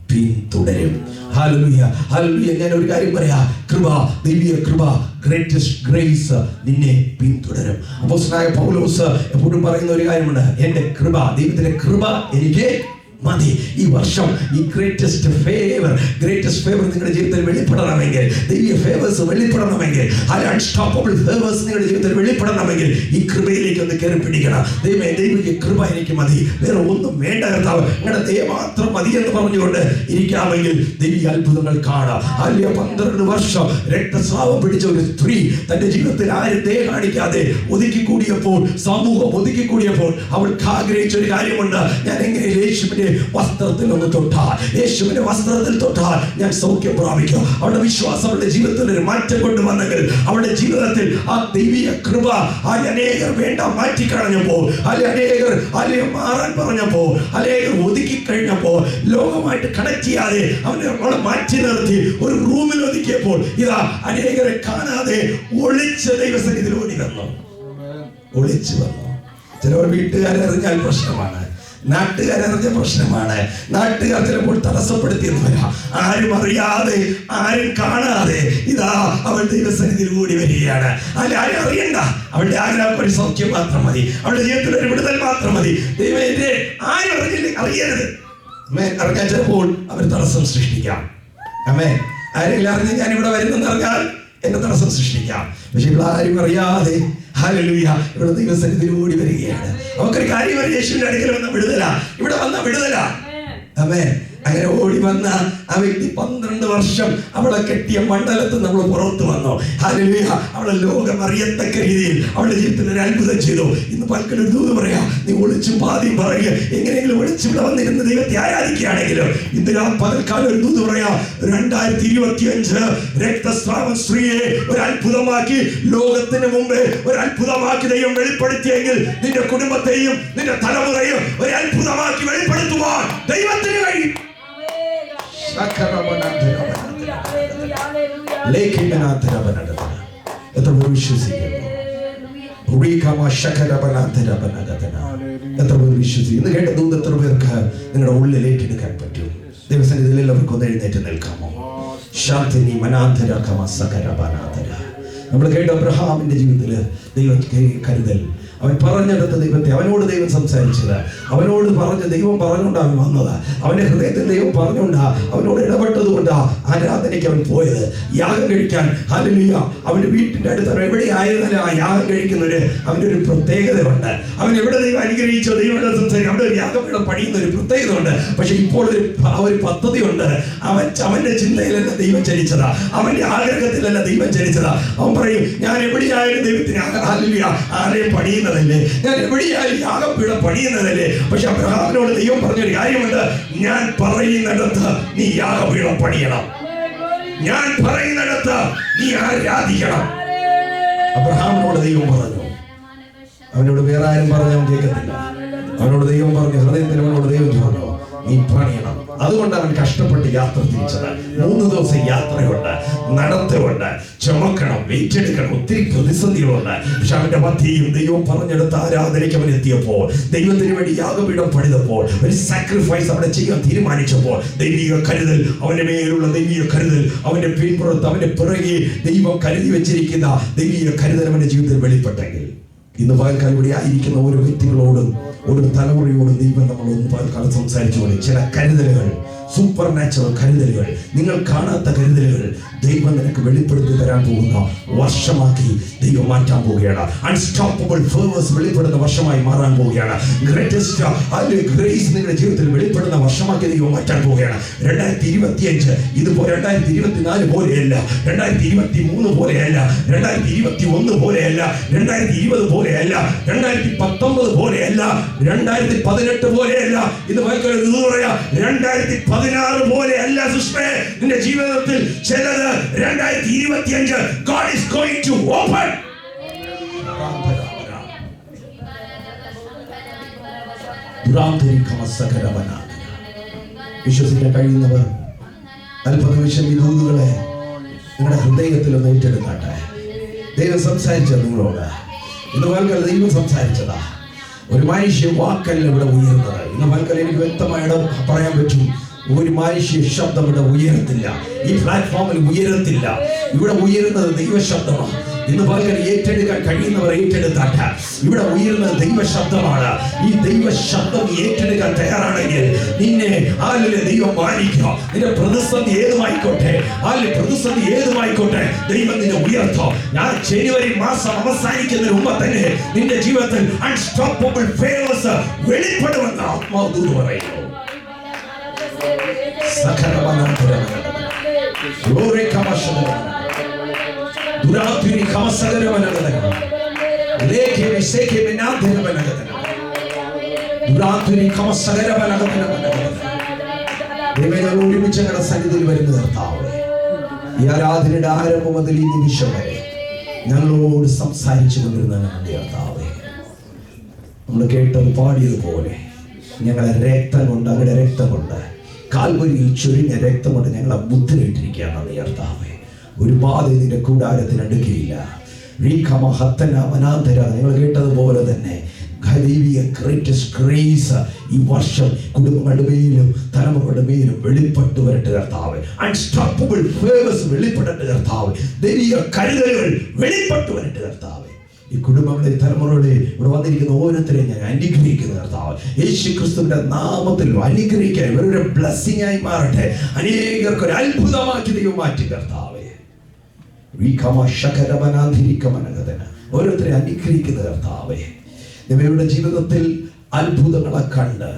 പിന്തുടരും. Hallelujah, hallelujah. ഞാൻ ഒരു കാര്യം പറയാം, കൃപ, ദൈവിക കൃപ, ഗ്രേറ്റസ്റ്റ് ഗ്രേസ് നിന്നെ പിന്തുടരും. അപ്പോസ്തലനായ പൗലോസ് എപ്പോഴും പറയുന്ന ഒരു കാര്യമുണ്ട്, എന്റെ കൃപ, ദൈവത്തിന്റെ കൃപ എനിക്ക് മതി. ഈ വർഷം ഈ ഗ്രേറ്റസ്റ്റ് ഫേവർ നിങ്ങളുടെ ജീവിതത്തിൽ വെളിപ്പെടണമെങ്കിൽ, ദൈവീയ ഫേവേഴ്സ് വെളിപ്പെടണമെങ്കിൽ, അൺസ്റ്റോപ്പബിൾ ഫേവേഴ്സ് നിങ്ങളുടെ ജീവിതത്തിൽ വെളിപ്പെടണമെങ്കിൽ ഈ കൃപയിലേക്ക് ഒന്ന് കയറി പിടിക്കണം. ദൈവിക കൃപ എനിക്ക് മതി, വേറെ ഒന്നും വേണ്ട കർത്താവ്, നിങ്ങളുടെ ദയ മാത്രം മതി എന്ന് പറഞ്ഞുകൊണ്ട് ഇരിക്കാമെങ്കിൽ ദൈവിക അത്ഭുതങ്ങൾ കാണാം. 12 വർഷം രക്തസ്രാവം പിടിച്ച ഒരു സ്ത്രീ തന്റെ ജീവിതത്തിൽ ആരും ദയ കാണിക്കാതെ ഒതുക്കിക്കൂടിയപ്പോൾ, സമൂഹം ഒതുക്കിക്കൂടിയപ്പോൾ അവൾക്ക് ആഗ്രഹിച്ച ഒരു കാര്യമുണ്ട്. ഞാൻ എങ്ങനെ യേശുവിന്റെ വസ്ത്രത്തിൽ ഒന്ന് തൊട്ടാൽ, യേശുവിന്റെ വസ്ത്രത്തിൽ തൊട്ടാൽ ഞാൻ സൗഖ്യം പ്രാപിക്കും. അവളുടെ വിശ്വാസം അവളുടെ ജീവിതത്തിൽ ഒരു മാറ്റം കൊണ്ടുവന്നെങ്കിൽ, അവളുടെ ജീവിതത്തിൽ ആ ദൈവിക കൃപ അനേകർ വേണ്ട മാറ്റിക്കളഞ്ഞപ്പോൾ, അനേകർ മാറാൻ പറഞ്ഞപ്പോൾ, അനേകർ ഒതുക്കി കഴിഞ്ഞപ്പോൾ, ലോകമായിട്ട് കണക്ട് ചെയ്യാതെ അവളെ മാറ്റി നിർത്തി ഒരു റൂമിൽ ഒതുക്കിയപ്പോൾ ഇതാ അനേകരെ കാണാതെ ഒളിച്ച് ദൈവസന്നിധിയിൽ ഓടി വന്നു, ഒളിച്ചു വന്നു. ചിലവർ വീട്ടുകാരറിഞ്ഞാൽ പ്രശ്നമാണ്, നാട്ടുകാരറിഞ്ഞ പ്രശ്നമാണ്. നാട്ടുകാർ ചിലപ്പോൾ തടസ്സപ്പെടുത്തിയെന്ന് വരാം. ആരും അറിയാതെ, ആരും കാണാതെ ഇതാ അവൾ ദൈവസന്നിധിയിൽ കൂടി വരികയാണ്. ആരും അറിയണ്ട, അവളുടെ ആഗ്രഹം ഒരു സൗഖ്യം മാത്രം മതി, അവളുടെ ജീവിതത്തിൽ ഒരു വിടുതൽ മാത്രം മതി. ദൈവത്തെ ആരും അറിയരുത്. അറിഞ്ഞാൽ ചിലപ്പോൾ അവർ തടസ്സം സൃഷ്ടിക്കാം. ആരെങ്കിലും അറിഞ്ഞ് ഞാൻ ഇവിടെ വരുന്നെന്ന് അറിഞ്ഞാൽ എന്റെ തടസ്സം സൃഷ്ടിക്കാം. പക്ഷെ ഇവിടെ ആരും അറിയാതെ ഹല്ലേലൂയ ഇവിടെ ദൈവസന്നിധിയിൽ ഓടി വരികയാണ്. നമുക്കൊരു കാര്യം, യേശുവിന്റെ അടുക്കൽ വന്ന വിടുതല, ഇവിടെ വന്ന വിടുതല. ആമേൻ. അങ്ങനെ ഓടി വന്ന ആ വ്യക്തി 12 വർഷം അവളെ കെട്ടിയ മണ്ഡലത്തിൽ നമ്മൾ പുറത്തു വന്നു. ഹല്ലേലൂയ. അവളെ ലോകം അറിയത്തക്ക രീതിയിൽ അവളുടെ ജീവിതത്തിൽ ഒരു അത്ഭുതം ചെയ്തു. ഇന്ന് പൽക്കൽ ഒരു ദൂത് പറയാ, നീ ഒളിച്ചും പാതിയും പറയുക, എങ്ങനെയെങ്കിലും ഒളിച്ചു ഇവിടെ വന്നിരുന്ന് ദൈവത്തെ ആരാധിക്കുകയാണെങ്കിലും ഇന്ന് പകൽക്കാലം ഒരു ദൂത് പറയാ, 2025 രക്തസ്രാവ സ്ത്രീയെ ഒരു അത്ഭുതമാക്കി, ലോകത്തിന് മുമ്പേ ഒരു അത്ഭുതമാക്കി ദൈവം വെളിപ്പെടുത്തിയെങ്കിൽ നിന്റെ കുടുംബത്തെയും നിന്റെ തലമുറയും ഒരു അത്ഭുതമാക്കി വെളിപ്പെടുത്തുവാൻ ദൈവത്തിന് കഴിയും. എത്ര പേർ വിശ്വസിക്കുന്നു? എത്ര പേർ വിശ്വസിക്കുന്നു? ഇന്ന് കേട്ട ദൂത് എത്ര പേർക്ക് നിങ്ങളുടെ ഉള്ളിൽ ഏറ്റെടുക്കാൻ പറ്റും? ദൈവസന്നിധിയിൽ എല്ലാവർക്കും ഒന്ന് എഴുന്നേറ്റ് നിൽക്കാമോ? ശാന്തിനി മനാന്തരകമ സകരബനാന്തര. നമ്മൾ കേട്ട അബ്രഹാമിന്റെ ജീവിതത്തില് ദൈവം കരുതൽ. അവൻ പറഞ്ഞെടുത്ത ദൈവത്തെ, അവനോട് ദൈവം സംസാരിച്ചത്, അവനോട് പറഞ്ഞ ദൈവം പറഞ്ഞുകൊണ്ടാണ് വന്നത്, അവന്റെ ഹൃദയത്തിൽ ദൈവം പറഞ്ഞുകൊണ്ടാ, അവനോട് ഇടപെട്ടത് കൊണ്ടാ ആരാധനയ്ക്ക് അവൻ പോയത്, യാഗം കഴിക്കാൻ. ഹല്ലേലൂയ. അവന്റെ വീട്ടിന്റെ അടുത്ത് എവിടെ ആയിരുന്നാലും ആ യാഗം കഴിക്കുന്നൊരു അവന്റെ ഒരു പ്രത്യേകതയുണ്ട്. അവൻ എവിടെ ദൈവം അനുഗ്രഹിച്ചോ, ദൈവം സംസാരിക്കും, അവിടെ ഒരു യാഗം ഇവിടെ പണിയുന്ന ഒരു പ്രത്യേകത ഉണ്ട്. പക്ഷെ ഇപ്പോൾ ഒരു പദ്ധതി ഉണ്ട്. അവന്റെ ചിന്തയിലല്ല ദൈവം ചലിച്ചതാ, അവന്റെ ആഗ്രഹത്തിലല്ല ദൈവം ചലിച്ചതാ. അവൻ പറയും, ഞാൻ എവിടെയായാലും ദൈവത്തിന് ഹല്ലേലൂയ ആരെയും പണിയുന്ന, ഞാൻ എവിടെയായാലും യാഗപീഠം പണിയുന്നതല്ലേ. പക്ഷെ അബ്രഹാമിനോട് ദൈവം പറഞ്ഞൊരു കാര്യമുണ്ട്, ഞാൻ പറയുന്നിടത്ത് നീ യാഗപീഠം പണിയണം, ഞാൻ പറയുന്നിടത്ത് നീ ആരാധിക്കണം. അബ്രഹാമിനോട് ദൈവം പറഞ്ഞു. അവനോട് വേറെ ആരും പറഞ്ഞാൽ കേൾക്കത്തില്ല. അവനോട് ദൈവം പറഞ്ഞു, ഹൃദയത്തിൽ അവനോട് ദൈവം പറഞ്ഞു, നീ പണിയണം. അതുകൊണ്ട് അവൻ കഷ്ടപ്പെട്ട് യാത്ര തിരിച്ചത്. 3 ദിവസം യാത്രയുണ്ട്, നടത്തുണ്ട്, ചുമക്കണം, വെയിറ്റെടുക്കണം, ഒത്തിരി പ്രതിസന്ധികളുണ്ട്. പക്ഷെ അവന്റെ മധ്യയും ദൈവം പറഞ്ഞെടുത്ത ആരാധനയ്ക്ക് അവൻ എത്തിയപ്പോൾ, ദൈവത്തിന് വേണ്ടി യാഗപീഠം പണിതപ്പോൾ, ഒരു സാക്രിഫൈസ് അവിടെ ചെയ്യാൻ തീരുമാനിച്ചപ്പോൾ, ദൈവിക കരുതൽ, അവന്റെ മേലുള്ള ദൈവിക കരുതൽ, അവന്റെ പിൻപുറത്ത്, അവന്റെ പിറകെ ദൈവം കരുതി വെച്ചിരിക്കുന്ന ദൈവിക കരുതൽ അവന്റെ ജീവിതത്തിൽ വെളിപ്പെട്ടെങ്കിൽ, ഇന്ന് പകൽക്കാലം ഇവിടെ ആയിരിക്കുന്ന ഓരോ വ്യക്തികളോടും ഒരു തലമുറയോടും ദൈവം നമ്മളൊന്ന് പകൽക്കാലം സംസാരിച്ചുകൊണ്ട് ചില കരുതലുകൾ, സൂപ്പർ നാച്ചുറൽ കരുതലുകൾ, നിങ്ങൾ കാണാത്ത കരുതലുകൾ ദൈവം നിനക്ക് വെളിപ്പെടുത്തി തരാൻ പോകുന്ന വർഷമാക്കി ദൈവം മാറ്റാൻ പോവുകയാണ്. അൺസ്റ്റോപ്പബിൾ ഫേവേഴ്സ് വെളിപ്പെടുന്ന വർഷമായി മാറാൻ പോവുകയാണ്. ഗ്രേറ്റസ്റ്റ് ഗ്രേസ് നിങ്ങളുടെ ജീവിതത്തിൽ വെളിപ്പെടുന്ന വർഷമാക്കി ദൈവം മാറ്റാൻ പോവുകയാണ്. 2025 ഇതുപോലെ 2024 പോലെയല്ല, 2023 പോലെയല്ല, 2021 പോലെയല്ല, 2020 പോലെയല്ല, 2019 പോലെയല്ല, 2018 പോലെയല്ല. ഇത് പറയാ 2016 പോലെയല്ല. സിസ്റ്ററെ, നിന്റെ ജീവിതത്തിൽ ചിലത് 2025 God is going to open. വിശ്വസിക്കാൻ കഴിയുന്നവർ അല്പനിമിഷം ഈ ദൂതുകളെ നിങ്ങളുടെ ഹൃദയത്തിൽ ഒന്ന് ഏറ്റെടുക്കട്ടെ. ദൈവം സംസാരിച്ചത് നിങ്ങളോട്. ഇന്ന് പകൽ ദൈവം സംസാരിച്ചതാ. ഒരു മനുഷ്യ വാക്കല്ല ഇവിടെ ഉയർന്നത്. ഇന്ന് പകൽ എനിക്ക് വ്യക്തമായിട്ട് പറയാൻ പറ്റും, ഒരു മനുഷ്യ ശബ്ദം ഇവിടെ ഉയരത്തില്ല. ഈ പ്ലാറ്റ്ഫോമിൽ ഉയരത്തില്ല. ഇവിടെ ഉയരുന്നത് ദൈവശബ്ദമാണ്. ഇന്ന് പകൽ ഏറ്റെടുക്കാൻ കഴിയുന്നവർ ഏറ്റെടുത്താട്ട. ഇവിടെ ഉയരുന്നത് ദൈവശബ്ദമാണ്. ഈ ദൈവശബ്ദം ഏറ്റെടുക്കാൻ തയ്യാറാണെങ്കിൽ നിന്നെ ദൈവം മാനിക്കുക. നിന്റെ പ്രതിസന്ധി ഏതുമായിക്കോട്ടെ, പ്രതിസന്ധി ഏതുമായിക്കോട്ടെ, ദൈവം നിന്നെ ഉയർത്തോ. ഞാൻ ജനുവരി മാസം അവസാനിക്കുന്നതിന് മുമ്പ് തന്നെ നിന്റെ ജീവിതത്തിൽ അൺസ്റ്റോപ്പബിൾ ഫേവേഴ്സ് വെളിപ്പെടുമെന്ന് ആത്മാവ് ദൂത് പറയുന്നു. ഒരുമിച്ച് ഞങ്ങളുടെ സന്നിധിയിൽ വരുന്ന കർത്താവേ, ഈ ആരാധനയുടെ ആരംഭം മുതൽ ഈ നിമിഷം വരെ ഞങ്ങളോട് സംസാരിച്ചു കൊണ്ടിരുന്ന കർത്താവേ, നമ്മൾ കേട്ടത് പാടിയതുപോലെ ഞങ്ങളെ രക്തം കൊണ്ട്, അങ്ങയുടെ രക്തം കൊണ്ട്, കാൽവരിയിൽ ചൊരിഞ്ഞ രക്തം കൊണ്ട് ഞങ്ങളെ മുദ്രയിട്ടിരിക്കുകയാണ് കർത്താവേ. ഒരു ബാധ ഇതിന്റെ കൂടാരത്തിന് അടുക്കുകയില്ല. നിങ്ങൾ കേട്ടതുപോലെ തന്നെ ദൈവിക ഗ്രേറ്റസ്റ്റ് ഗ്രേസ് ഈ വർഷം കുടുംബങ്ങളുടെ മേലും തലമുറകളുടെ മേലും വെളിപ്പെട്ടു വരട്ടെ കർത്താവേ. അൺസ്റ്റോപ്പബിൾ ഫേവേഴ്സ് വെളിപ്പെടട്ടെ കർത്താവേ. ദൈവിക കരുതലുകൾ വെളിപ്പെട്ടു വരട്ടെ കർത്താവേ. ഈ കുടുംബങ്ങളെ, തലമുറകളെ, ഇവിടെ വന്നിരിക്കുന്ന ഓരോരുത്തരെയും ഞാൻ അനുഗ്രഹിക്കുന്ന കർത്താവ് യേശു ക്രിസ്തുവിന്റെ നാമത്തിൽ അനുഗ്രഹിക്കാൻ ഇവരുടെ ബ്ലെസ്സിംഗ് ആയി മാറട്ടെ. അനേകർക്ക് ഒരു അത്ഭുതമാക്കി ദൈവം മാറ്റി കർത്താവേ. ഓരോരുത്തരെ അനുഗ്രഹിക്കുന്ന കർത്താവേ. ഇവരുടെ ജീവിതത്തിൽ അത്ഭുതങ്ങളെ കണ്ട്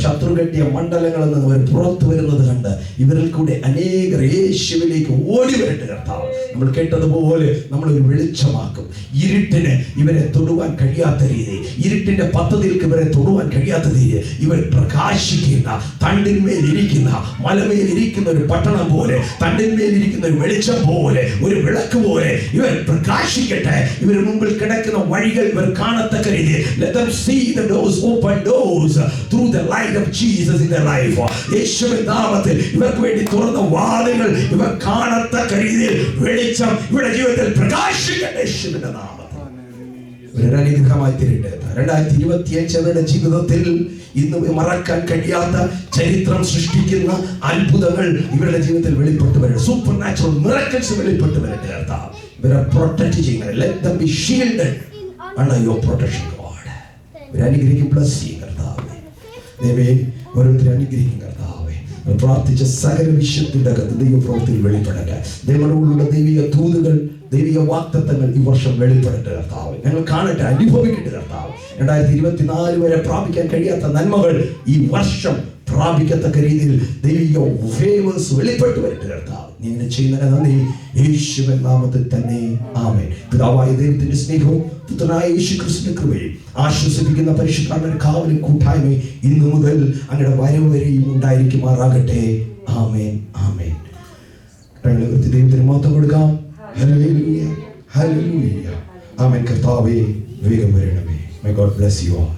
ശത്രു കെട്ടിയ മണ്ഡലങ്ങളിൽ നിന്ന് അവർ പുറത്തു വരുന്നത് കണ്ട് ഇവരിൽ കൂടെ അനേകർ യേശുവിലേക്ക് ഓടി വരട്ടെ കർത്താവ്. നമ്മൾ കേട്ടതുപോലെ നമ്മളൊരു വെളിച്ചമാക്കും. ഇരുട്ടിന് ഇവരെ തൊടുവാൻ കഴിയാത്ത രീതി, ഇരുട്ടിന്റെ പദ്ധതികൾക്ക് ഇവരെ തൊടുവാൻ കഴിയാത്ത രീതി ഇവർ പ്രകാശിക്കുന്ന, തണ്ടിന്മേൽ ഇരിക്കുന്ന, മലമേൽ ഇരിക്കുന്ന ഒരു പട്ടണം പോലെ, തണ്ടിന്മേൽ ഇരിക്കുന്ന ഒരു വെളിച്ചം പോലെ, ഒരു വിളക്ക് പോലെ ഇവർ പ്രകാശിക്കട്ടെ. ഇവർ മുമ്പിൽ കിടക്കുന്ന വഴികൾ ഇവർ കാണത്തക്ക രീതി. Let them see the doors, open doors through the light of Jesus in their life. യേശുവിന്റെ നാമത്തിൽ ഇവർക്ക് വേണ്ടി തുറന്ന വാതിലുകൾ ഇവർ കാണത്തക്ക രീതിയിൽ വെളിച്ചം ഇവരുടെ ജീവിതത്തിൽ പ്രകാശിക്കട്ടെ. യേശുവിന്റെ നാമത്തിൽ ഒരു അനുഗ്രഹമായി തീരട്ടെ. 2025 ജീവിതത്തിൽ ഇന്ന് മറക്കാൻ കഴിയാത്ത ചരിത്രം സൃഷ്ടിക്കുന്ന അത്ഭുതങ്ങൾ ഇവരുടെ ജീവിതത്തിൽ വെളിപ്പെട്ടു വരട്ടെ. സൂപ്പർ നാച്ചുറൽ മിറക്കിൾസ് വെളിപ്പെട്ടു വരട്ടെ കർത്താവ്. ഇവരെ പ്രൊട്ടക്ട് ചെയ്യുന്നത്. Let them be shielded under your protection. അനുഗ്രഹിക്കും, ബ്ലസ് ചെയ്യും കർത്താവേ. ദൈവമേ, ഓരോരുത്തരും അനുഗ്രഹിക്കും കർത്താവേ. പ്രാർത്ഥിച്ച സകല വിഷയത്തിന്റെ അകത്ത് ദൈവപ്രവൃത്തിയിൽ വെളിപ്പെടട്ടെ. ദൈവമുള്ള ദൈവിക ദൂതുകൾ, ദൈവിക വാഗ്ദത്തങ്ങൾ ഈ വർഷം വെളിപ്പെടട്ടെ കർത്താവേ. ഞങ്ങൾ കാണട്ടെ, അനുഭവിക്കട്ടെ കർത്താവ്. 2024 വരെ പ്രാപിക്കാൻ കഴിയാത്ത നന്മകൾ ഈ വർഷം പ്രാപിക്കത്തക്ക രീതിയിൽ ദൈവിക ഫേവേഴ്സ് വെളിപ്പെട്ടു വരട്ടെ കർത്താവ്. നീ ഇങ്ങനെ ചെയ്യുന്നതിന് നന്ദി. യേശുവിൻ നാമത്തിൽ തന്നെ ആമേൻ. പിതാവായ ദൈവത്തിന്റെ സ്നേഹവും പുത്രനായ യേശു ക്രിസ്തുവിന്റെ കൃപയും ആശ്വസിപ്പിക്കുന്ന പരിശുദ്ധാത്മാവിന്റെ കാവലും കൂട്ടായ്മയും ഇന്നു മുതൽ അങ്ങയുടെ വരവ് വരെയും ഉണ്ടായിരിക്കുമാറാകട്ടെ. ആമേൻ, ആമേൻ. ദൈവത്തിന് മഹത്വം കൊടുക്കാം. ഹല്ലേലൂയ, ഹല്ലേലൂയ. ആമേൻ. കർത്താവേ, വേഗം വരണമേ. May God bless you all.